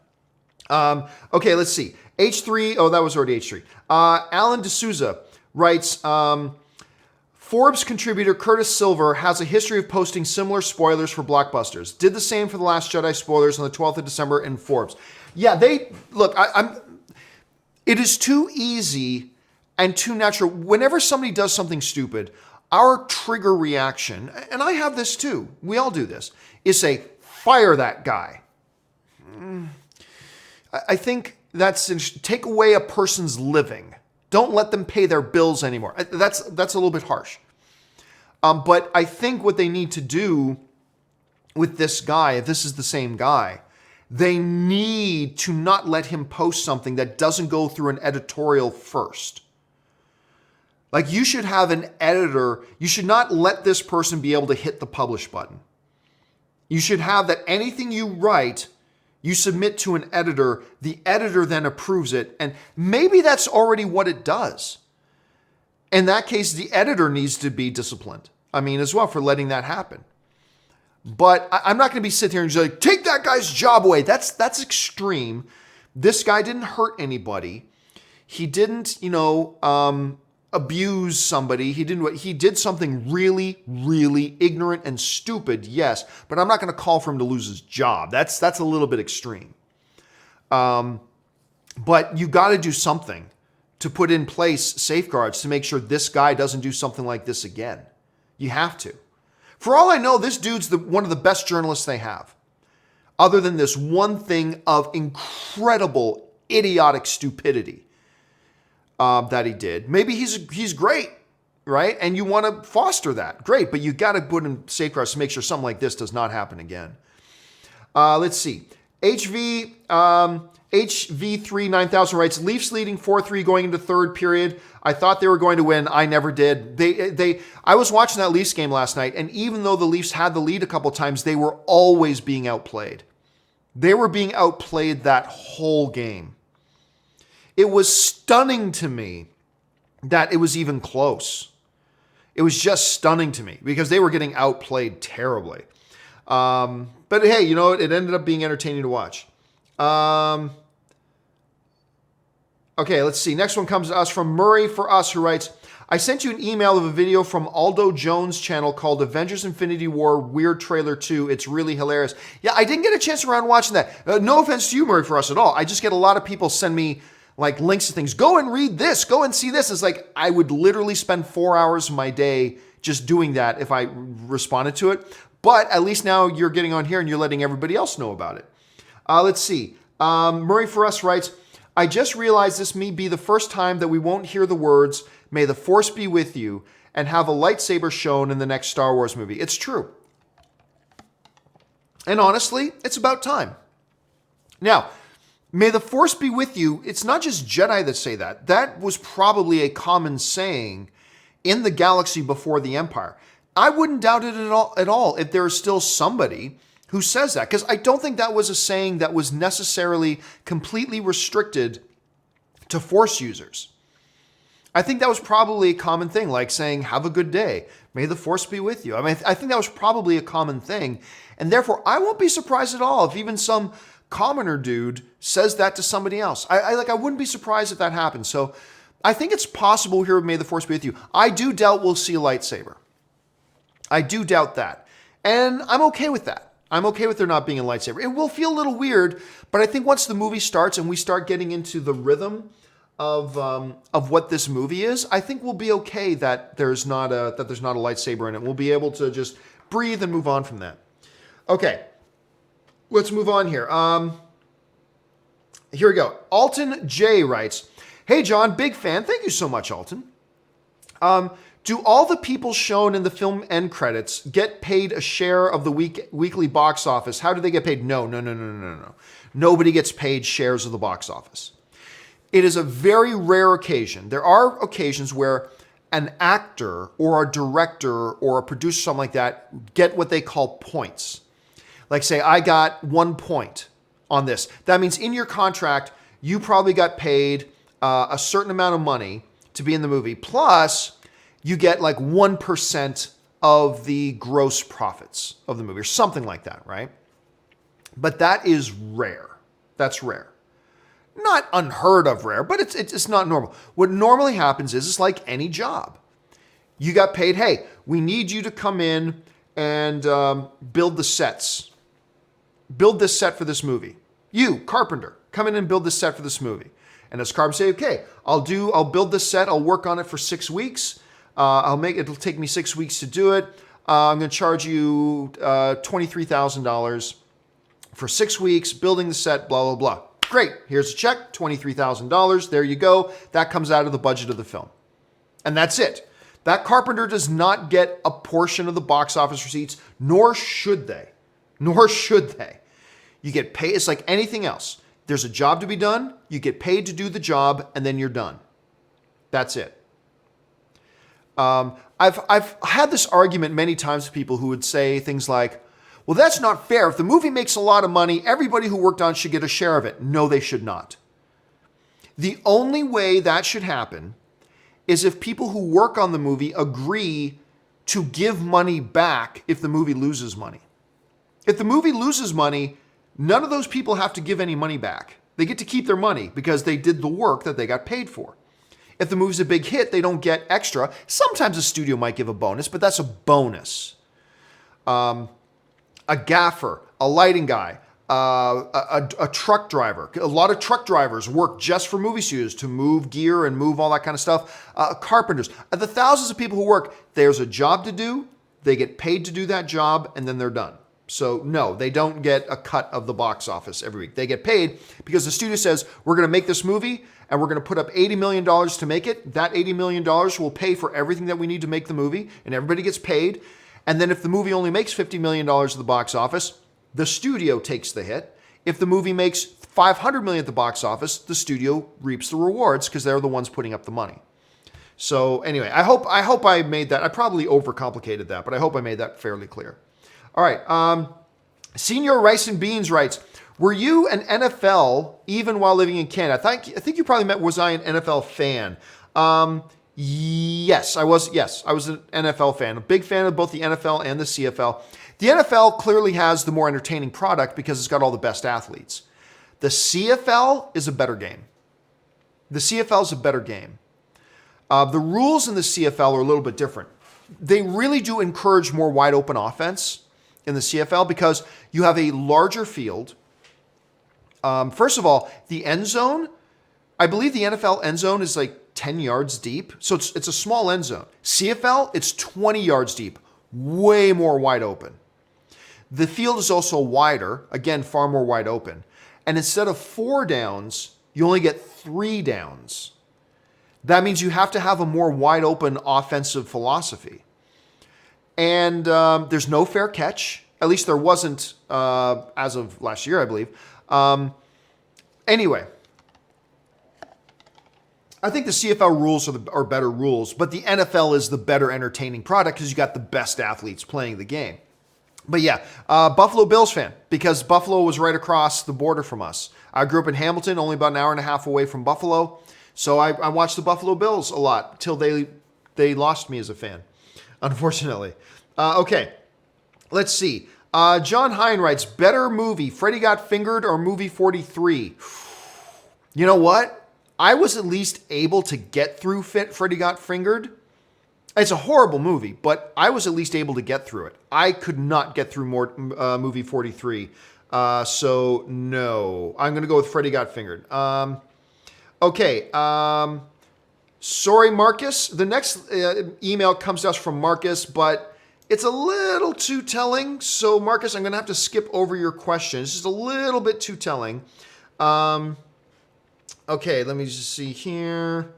Okay, let's see. H3, oh, that was already H3. Alan D'Souza writes, Forbes contributor Curtis Silver has a history of posting similar spoilers for blockbusters. Did the same for The Last Jedi spoilers on the 12th of December in Forbes. Yeah, it is too easy and too natural. Whenever somebody does something stupid, our trigger reaction, and I have this too, we all do this, is say, fire that guy. I think that's, take away a person's living. Don't let them pay their bills anymore. That's a little bit harsh. But I think what they need to do with this guy, if this is the same guy, they need to not let him post something that doesn't go through an editorial first. Like, you should have an editor. You should not let this person be able to hit the publish button. You should have that anything you write, you submit to an editor, the editor then approves it, and maybe that's already what it does. In that case, the editor needs to be disciplined. I mean, as well, for letting that happen. But I'm not going to be sitting here and just like, take that guy's job away. That's extreme. This guy didn't hurt anybody. He didn't, abuse somebody. He did something really, really ignorant and stupid, yes. But I'm not going to call for him to lose his job. That's a little bit extreme. But you got to do something to put in place safeguards to make sure this guy doesn't do something like this again. You have to. For all I know, this dude's one of the best journalists they have. Other than this one thing of incredible, idiotic stupidity that he did. Maybe he's great, right? And you want to foster that. Great, but you got to put in safeguards to make sure something like this does not happen again. Let's see. HV3 9000 writes, Leafs leading 4-3 going into third period. I thought they were going to win. I never did. I was watching that Leafs game last night, and even though the Leafs had the lead a couple times, they were always being outplayed. They were being outplayed that whole game. It was stunning to me that it was even close. It was just stunning to me because they were getting outplayed terribly. But hey, you know, it ended up being entertaining to watch. Okay, let's see. Next one comes to us from Murray for Us, who writes, I sent you an email of a video from Aldo Jones' channel called Avengers Infinity War Weird Trailer 2. It's really hilarious. Yeah, I didn't get a chance around watching that. No offense to you, Murray for Us, at all. I just get a lot of people send me like links to things. Go and read this. Go and see this. It's like I would literally spend 4 hours of my day just doing that if I responded to it. But at least now you're getting on here and you're letting everybody else know about it. Let's see. Murray for Us writes, I just realized this may be the first time that we won't hear the words, may the force be with you, and have a lightsaber shown in the next Star Wars movie. It's true. And honestly, it's about time. Now, may the force be with you, it's not just Jedi that say that. That was probably a common saying in the galaxy before the Empire. I wouldn't doubt it at all if there is still somebody who says that, because I don't think that was a saying that was necessarily completely restricted to Force users. I think that was probably a common thing, like saying, have a good day. May the Force be with you. I mean, I think that was probably a common thing. And therefore, I won't be surprised at all if even some commoner dude says that to somebody else. I wouldn't be surprised if that happens. So I think it's possible here, may the Force be with you. I do doubt we'll see a lightsaber. I do doubt that. And I'm okay with that. I'm okay with there not being a lightsaber. It will feel a little weird, but I think once the movie starts and we start getting into the rhythm of what this movie is, I think we'll be okay that there's not a lightsaber in it. We'll be able to just breathe and move on from that. Okay, let's move on here. Here we go. Alton J writes, "Hey John, big fan. Thank you so much, Alton. Do all the people shown in the film end credits get paid a share of the weekly box office? How do they get paid? No. Nobody gets paid shares of the box office. It is a very rare occasion. There are occasions where an actor or a director or a producer, something like that, get what they call points. Like say, I got 1 point on this. That means in your contract, you probably got paid a certain amount of money to be in the movie. Plus, you get like 1% of the gross profits of the movie or something like that, right? But that is rare. That's rare. Not unheard of rare, but it's not normal. What normally happens is it's like any job. You got paid, hey, we need you to come in and build the sets. Build this set for this movie. You, carpenter, come in and build this set for this movie. And as carpenter say, okay, I'll build this set. I'll work on it for 6 weeks. It'll take me 6 weeks to do it. I'm going to charge you $23,000 for 6 weeks building the set, blah, blah, blah. Great. Here's a check, $23,000. There you go. That comes out of the budget of the film. And that's it. That carpenter does not get a portion of the box office receipts, nor should they. Nor should they. You get paid. It's like anything else. There's a job to be done. You get paid to do the job, and then you're done. That's it. I've had this argument many times with people who would say things like, well, that's not fair. If the movie makes a lot of money, everybody who worked on it should get a share of it. No, they should not. The only way that should happen is if people who work on the movie agree to give money back if the movie loses money. If the movie loses money, none of those people have to give any money back. They get to keep their money because they did the work that they got paid for. If the movie's a big hit, they don't get extra. Sometimes a studio might give a bonus, but that's a bonus. A gaffer, a lighting guy, a truck driver. A lot of truck drivers work just for movie studios to move gear and move all that kind of stuff. Carpenters, the thousands of people who work, there's a job to do. They get paid to do that job, and then they're done. So no, they don't get a cut of the box office every week. They get paid because the studio says, we're going to make this movie and we're going to put up $80 million to make it. That $80 million will pay for everything that we need to make the movie, and everybody gets paid. And then if the movie only makes $50 million at the box office, the studio takes the hit. If the movie makes $500 million at the box office, the studio reaps the rewards because they're the ones putting up the money. So anyway, I hope I made that. I probably overcomplicated that, but I hope I made that fairly clear. All right. Senior Rice and Beans writes, were you an NFL even while living in Canada? I think you probably meant, was I an NFL fan? Yes, I was. Yes, I was an NFL fan. A big fan of both the NFL and the CFL. The NFL clearly has the more entertaining product because it's got all the best athletes. The CFL is a better game. The CFL is a better game. The rules in the CFL are a little bit different. They really do encourage more wide open offense in the CFL because you have a larger field. First of all, the end zone, I believe the NFL end zone is like 10 yards deep. So it's a small end zone. CFL, it's 20 yards deep, way more wide open. The field is also wider, again, far more wide open. And instead of 4 downs, you only get 3 downs. That means you have to have a more wide open offensive philosophy. And there's no fair catch. At least there wasn't as of last year, I believe. Anyway, I think the CFL rules are better rules, but the NFL is the better entertaining product because you got the best athletes playing the game. But yeah, Buffalo Bills fan, because Buffalo was right across the border from us. I grew up in Hamilton, only about an hour and a half away from Buffalo. So I watched the Buffalo Bills a lot till they lost me as a fan, unfortunately. Okay, let's see. John Hine writes, better movie, Freddy Got Fingered or movie 43? You know what? I was at least able to get through Freddy Got Fingered. It's a horrible movie, but I was at least able to get through it. I could not get through movie 43. So no, I'm going to go with Freddy Got Fingered. Okay. Sorry, Marcus. The next email comes to us from Marcus, but it's a little too telling. So Marcus, I'm going to have to skip over your question. It's just a little bit too telling. Okay, let me just see here.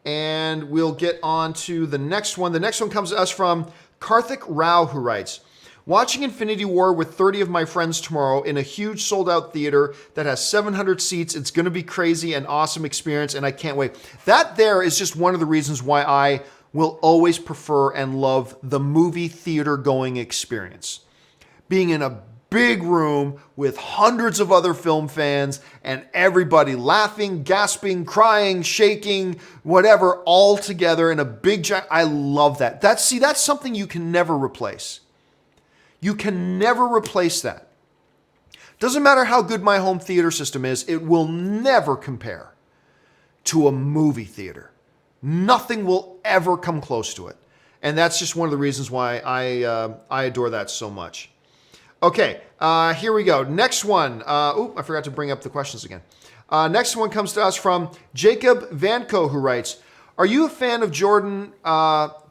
And we'll get on to the next one. The next one comes to us from Karthik Rao, who writes, watching Infinity War with 30 of my friends tomorrow in a huge sold-out theater that has 700 seats. It's going to be crazy and awesome experience, and I can't wait. That there is just one of the reasons why I will always prefer and love the movie theater going experience. Being in a big room with hundreds of other film fans and everybody laughing, gasping, crying, shaking, whatever, all together in a big giant. I love that. That's something you can never replace. You can never replace that. Doesn't matter how good my home theater system is, it will never compare to a movie theater. Nothing will ever come close to it. And that's just one of the reasons why I adore that so much. Okay, here we go. Next one. I forgot to bring up the questions again. Next one comes to us from Jacob Vanco, who writes, are you a fan of Jordan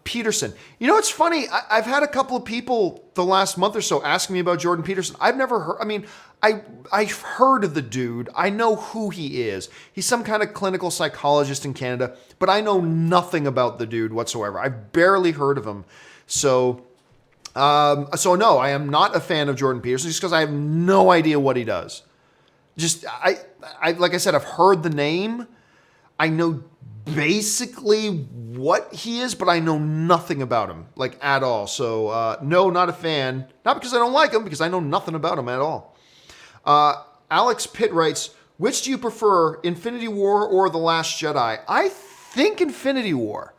Peterson? You know, it's funny. I've had a couple of people the last month or so asking me about Jordan Peterson. I've never heard. I mean, I've heard of the dude. I know who he is. He's some kind of clinical psychologist in Canada, but I know nothing about the dude whatsoever. I've barely heard of him. So no, I am not a fan of Jordan Peterson just because I have no idea what he does. Just, I like I said, I've heard the name. I know basically what he is, but I know nothing about him, like at all. So no, not a fan. Not because I don't like him, because I know nothing about him at all. Alex Pitt writes, which do you prefer, Infinity War or The Last Jedi? I think Infinity War.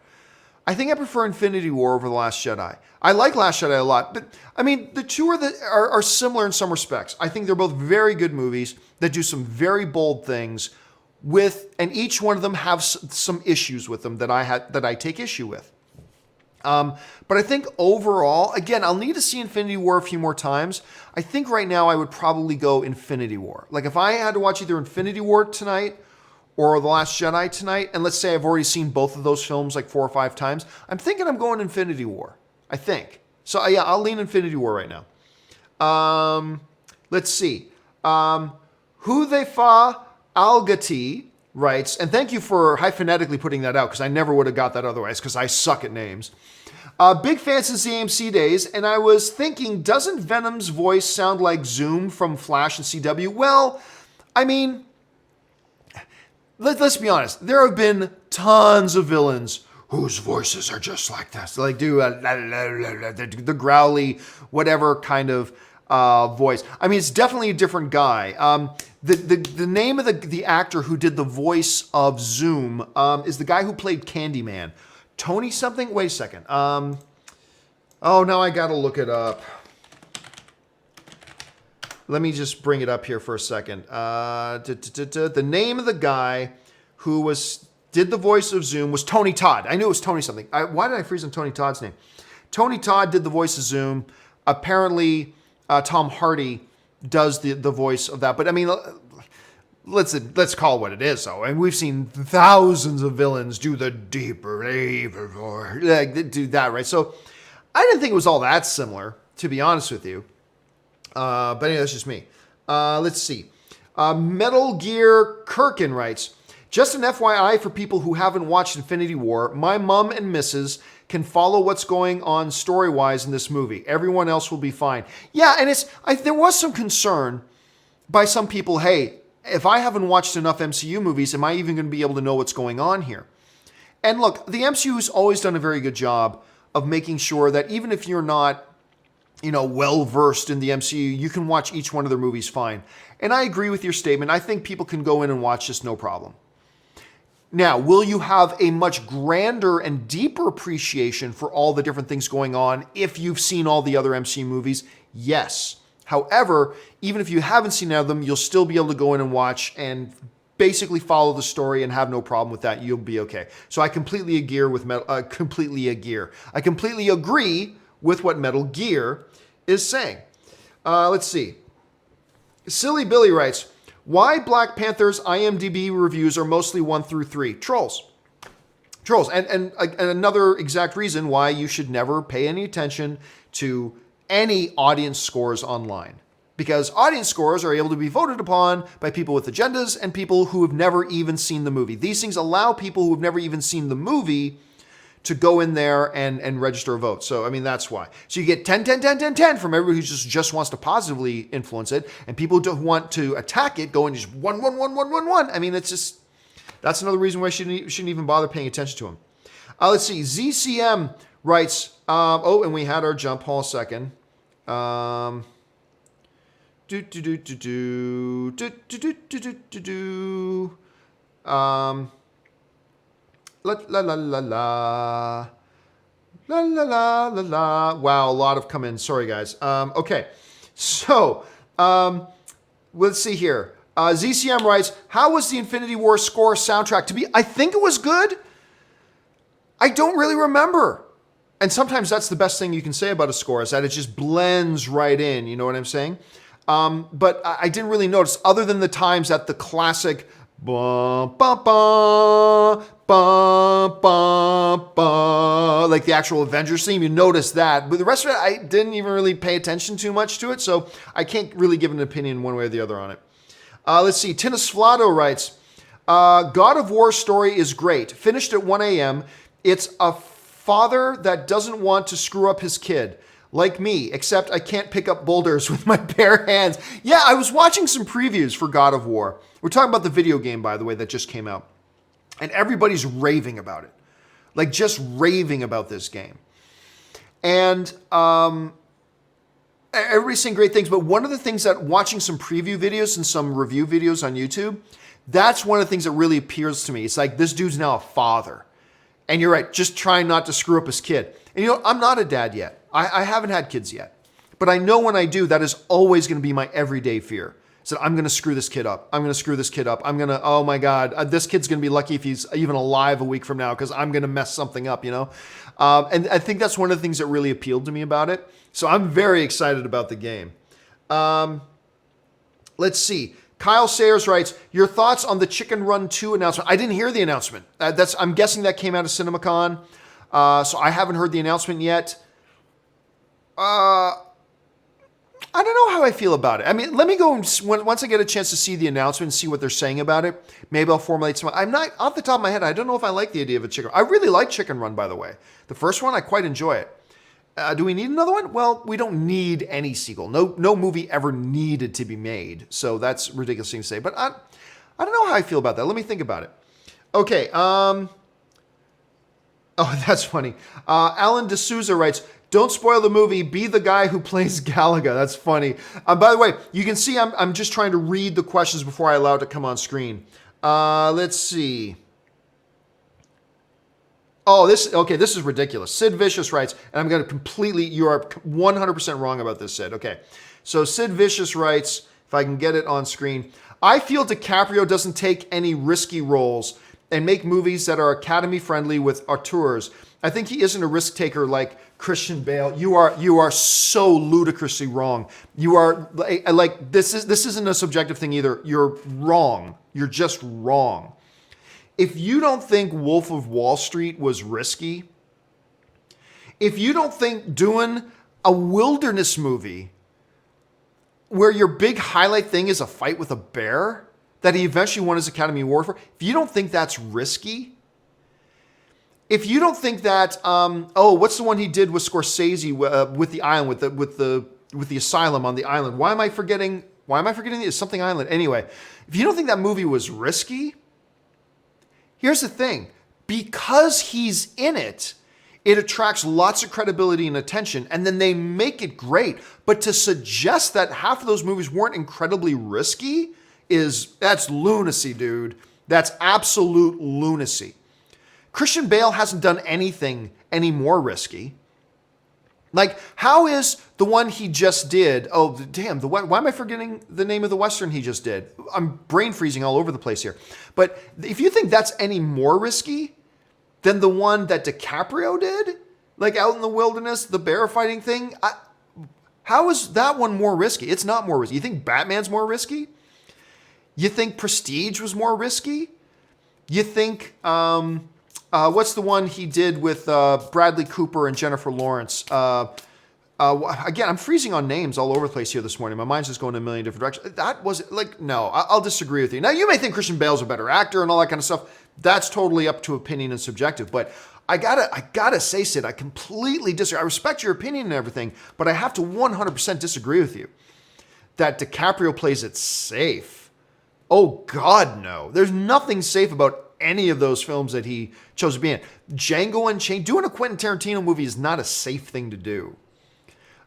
I think I prefer Infinity War over The Last Jedi. I like Last Jedi a lot, but I mean, the two are similar in some respects. I think they're both very good movies that do some very bold things and each one of them have some issues with them that I take issue with. But I think overall, again, I'll need to see Infinity War a few more times. I think right now I would probably go Infinity War. Like if I had to watch either Infinity War tonight or The Last Jedi tonight, and let's say I've already seen both of those films like 4 or 5 times, I'm thinking I'm going Infinity War. I think. So yeah, I'll lean Infinity War right now. Let's see. Hudhaifa Algati writes, and thank you for phonetically putting that out because I never would have got that otherwise because I suck at names. Big fan since the AMC days, and I was thinking, doesn't Venom's voice sound like Zoom from Flash and CW? Well, I mean, let's be honest. There have been tons of villains whose voices are just like this. Like do the growly, whatever kind of voice. I mean, it's definitely a different guy. The name of the actor who did the voice of Zoom is the guy who played Candyman. Tony something? Wait a second. Oh, now I got to look it up. Let me just bring it up here for a second. The name of the guy who did the voice of Zoom was Tony Todd. I knew it was Tony something. Why did I freeze on Tony Todd's name? Tony Todd did the voice of Zoom. Apparently, Tom Hardy does the voice of that. But I mean, let's call it what it is, though. And we've seen thousands of villains do the deeper, do that, right? So I didn't think it was all that similar, to be honest with you. But anyway, that's just me. Let's see. Metal Gear Kirkin writes, just an FYI for people who haven't watched Infinity War, my mom and missus can follow what's going on story-wise in this movie. Everyone else will be fine. Yeah, and there was some concern by some people, hey, if I haven't watched enough MCU movies, am I even going to be able to know what's going on here? And look, the MCU's always done a very good job of making sure that even if you're not well-versed in the MCU, you can watch each one of their movies fine. And I agree with your statement. I think people can go in and watch this no problem. Now, will you have a much grander and deeper appreciation for all the different things going on if you've seen all the other MCU movies? Yes. However, even if you haven't seen any of them, you'll still be able to go in and watch and basically follow the story and have no problem with that. You'll be okay. So I completely agree with I completely agree with what Metal Gear is saying. Let's see. Silly Billy writes, why Black Panther's IMDb reviews are mostly 1 through 3? Trolls. And another exact reason why you should never pay any attention to any audience scores online. Because audience scores are able to be voted upon by people with agendas and people who have never even seen the movie. These things allow people who have never even seen the movie to go in there and register a vote. So, I mean, that's why. So you get 10, 10, 10, 10, 10 from everybody who just wants to positively influence it. And people who don't want to attack it go and just 1, 1, 1, 1, 1, 1. I mean, that's another reason why you shouldn't even bother paying attention to them. Let's see. ZCM writes, and we had our jump. Hold a second. La la la la la. La la la la la. Wow, a lot have come in. Sorry, guys. Okay. So, let's see here. ZCM writes, how was the Infinity War score soundtrack to be? I think it was good. I don't really remember. And sometimes that's the best thing you can say about a score is that it just blends right in. You know what I'm saying? But I didn't really notice other than the times that the classic bum, bum, bum, bum, bum, bum, like the actual Avengers theme, you notice that. But the rest of it, I didn't even really pay attention too much to it, so I can't really give an opinion one way or the other on it. Let's see. Tinus Flato writes, God of War story is great. Finished at 1 a.m. It's a father that doesn't want to screw up his kid. Like me, except I can't pick up boulders with my bare hands. Yeah, I was watching some previews for God of War. We're talking about the video game, by the way, that just came out. And everybody's raving about it. Like, just raving about this game. And everybody's saying great things. But one of the things that watching some preview videos and some review videos on YouTube, that's one of the things that really appeals to me. It's like, this dude's now a father. And you're right, just trying not to screw up his kid. And I'm not a dad yet. I haven't had kids yet. But I know when I do, that is always going to be my everyday fear. So I'm going to screw this kid up. I'm going to screw this kid up. I'm going to, oh my God, this kid's going to be lucky if he's even alive a week from now because I'm going to mess something up, And I think that's one of the things that really appealed to me about it. So I'm very excited about the game. Let's see. Kyle Sayers writes, your thoughts on the Chicken Run 2 announcement. I didn't hear the announcement. I'm guessing that came out of CinemaCon. So I haven't heard the announcement yet. I don't know how I feel about it. I mean, let me go and once I get a chance to see the announcement and see what they're saying about it, maybe I'll formulate some. I'm not off the top of my head. I don't know if I like the idea of a chicken. I really like Chicken Run, by the way. The first one, I quite enjoy it. Do we need another one? Well, we don't need any sequel. No movie ever needed to be made. So that's a ridiculous thing to say. But I don't know how I feel about that. Let me think about it. Okay. Oh, that's funny. Alan D'Souza writes, Don't spoil the movie. Be the guy who plays Galaga. That's funny. By the way, you can see I'm just trying to read the questions before I allow it to come on screen. Let's see. Oh, this is ridiculous. Sid Vicious writes, and I'm going to you are 100% wrong about this, Sid. Okay. So Sid Vicious writes, if I can get it on screen, I feel DiCaprio doesn't take any risky roles and make movies that are Academy friendly with auteurs. I think he isn't a risk taker like Christian Bale. You are so ludicrously wrong. You are like this isn't a subjective thing either. You're wrong. You're just wrong. If you don't think Wolf of Wall Street was risky, if you don't think doing a wilderness movie where your big highlight thing is a fight with a bear that he eventually won his Academy Award for, if you don't think that's risky, if you don't think that, what's the one he did with Scorsese with the island, with the asylum on the island? Why am I forgetting? It's something island. Anyway, if you don't think that movie was risky, here's the thing. Because he's in it, it attracts lots of credibility and attention, and then they make it great. But to suggest that half of those movies weren't incredibly risky that's lunacy, dude. That's absolute lunacy. Christian Bale hasn't done anything any more risky. Like, how is the one he just did? Oh, damn. Why am I forgetting the name of the Western he just did? I'm brain freezing all over the place here. But if you think that's any more risky than the one that DiCaprio did, like out in the wilderness, the bear fighting thing, how is that one more risky? It's not more risky. You think Batman's more risky? You think Prestige was more risky? You think, what's the one he did with Bradley Cooper and Jennifer Lawrence? Again, I'm freezing on names all over the place here this morning. My mind's just going in a million different directions. That was no, I'll disagree with you. Now, you may think Christian Bale's a better actor and all that kind of stuff. That's totally up to opinion and subjective. But I gotta say, Sid, I completely disagree. I respect your opinion and everything, but I have to 100% disagree with you that DiCaprio plays it safe. Oh, God, no. There's nothing safe about any of those films that he chose to be in. Django Unchained, doing a Quentin Tarantino movie is not a safe thing to do.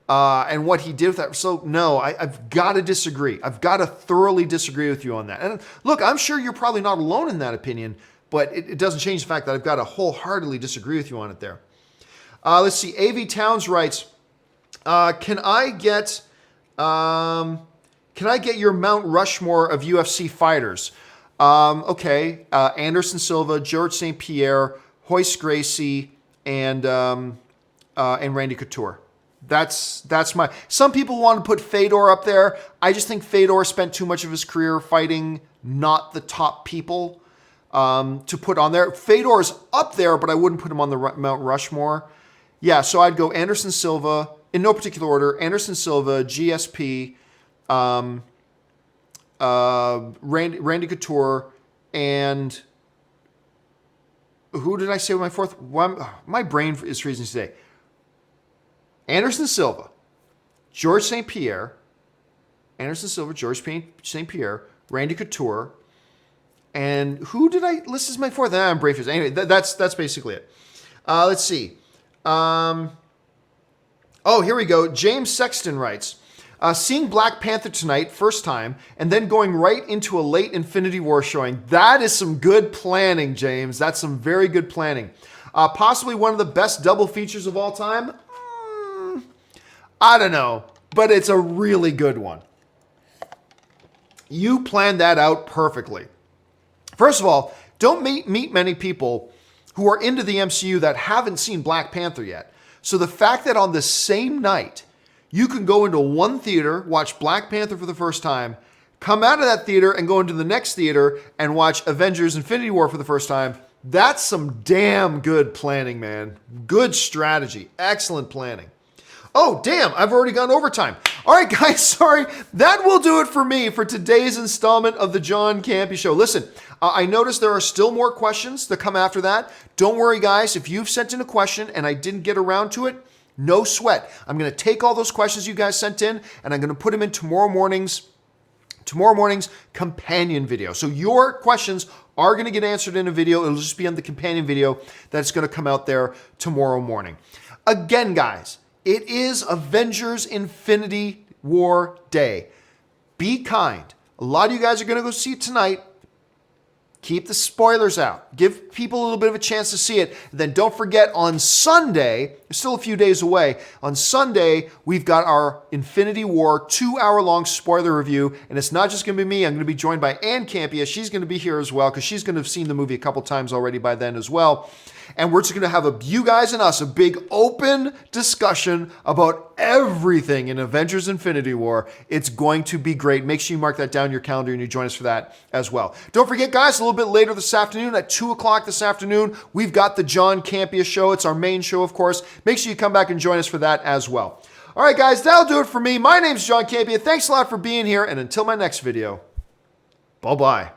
And what he did with that. So, no, I've got to disagree. I've got to thoroughly disagree with you on that. And look, I'm sure you're probably not alone in that opinion, but it doesn't change the fact that I've got to wholeheartedly disagree with you on it there. Let's see. A.V. Towns writes, can I get your Mount Rushmore of UFC fighters? Okay. Anderson Silva, George St. Pierre, Hoist Gracie, and Randy Couture. That's my. Some people want to put Fedor up there. I just think Fedor spent too much of his career fighting not the top people to put on there. Fedor's up there, but I wouldn't put him on the Mount Rushmore. Yeah, so I'd go Anderson Silva in no particular order. Anderson Silva, GSP, Randy Couture, and who did I say was my fourth? My brain is freezing today. Anderson Silva, George St. Pierre, St. Pierre, Randy Couture, and who did I list as my fourth? I'm brain freezing. Anyway, that's basically it. Let's see. Here we go. James Sexton writes, seeing Black Panther tonight, first time, and then going right into a late Infinity War showing. That is some good planning, James. That's some very good planning. Possibly one of the best double features of all time. I don't know, but it's a really good one. You planned that out perfectly. First of all, don't meet many people who are into the MCU that haven't seen Black Panther yet. So the fact that on the same night, you can go into one theater, watch Black Panther for the first time, come out of that theater and go into the next theater and watch Avengers Infinity War for the first time, that's some damn good planning, man. Good strategy. Excellent planning. Oh, damn, I've already gone overtime. All right, guys, sorry. That will do it for me for today's installment of the John Campea Show. Listen, I noticed there are still more questions that come after that. Don't worry, guys. If you've sent in a question and I didn't get around to it, no sweat. I'm going to take all those questions you guys sent in and I'm going to put them in tomorrow morning's companion video. So your questions are going to get answered in a video. It'll just be on the companion video that's going to come out there tomorrow morning. Again, guys, It is Avengers Infinity War Day. Be kind. A lot of you guys are going to go see it tonight. Keep the spoilers out. Give people a little bit of a chance to see it. And then don't forget on Sunday, it's still a few days away. On Sunday, we've got our Infinity War 2-hour-long spoiler review. And it's not just going to be me. I'm going to be joined by John Campea. She's going to be here as well because she's going to have seen the movie a couple times already by then as well. And we're just going to have you guys and us, a big open discussion about everything in Avengers Infinity War. It's going to be great. Make sure you mark that down in your calendar and you join us for that as well. Don't forget, guys, a little bit later this afternoon at 2 o'clock this afternoon, we've got the John Campea show. It's our main show, of course. Make sure you come back and join us for that as well. All right, guys, that'll do it for me. My name's John Campea. Thanks a lot for being here. And until my next video, bye-bye.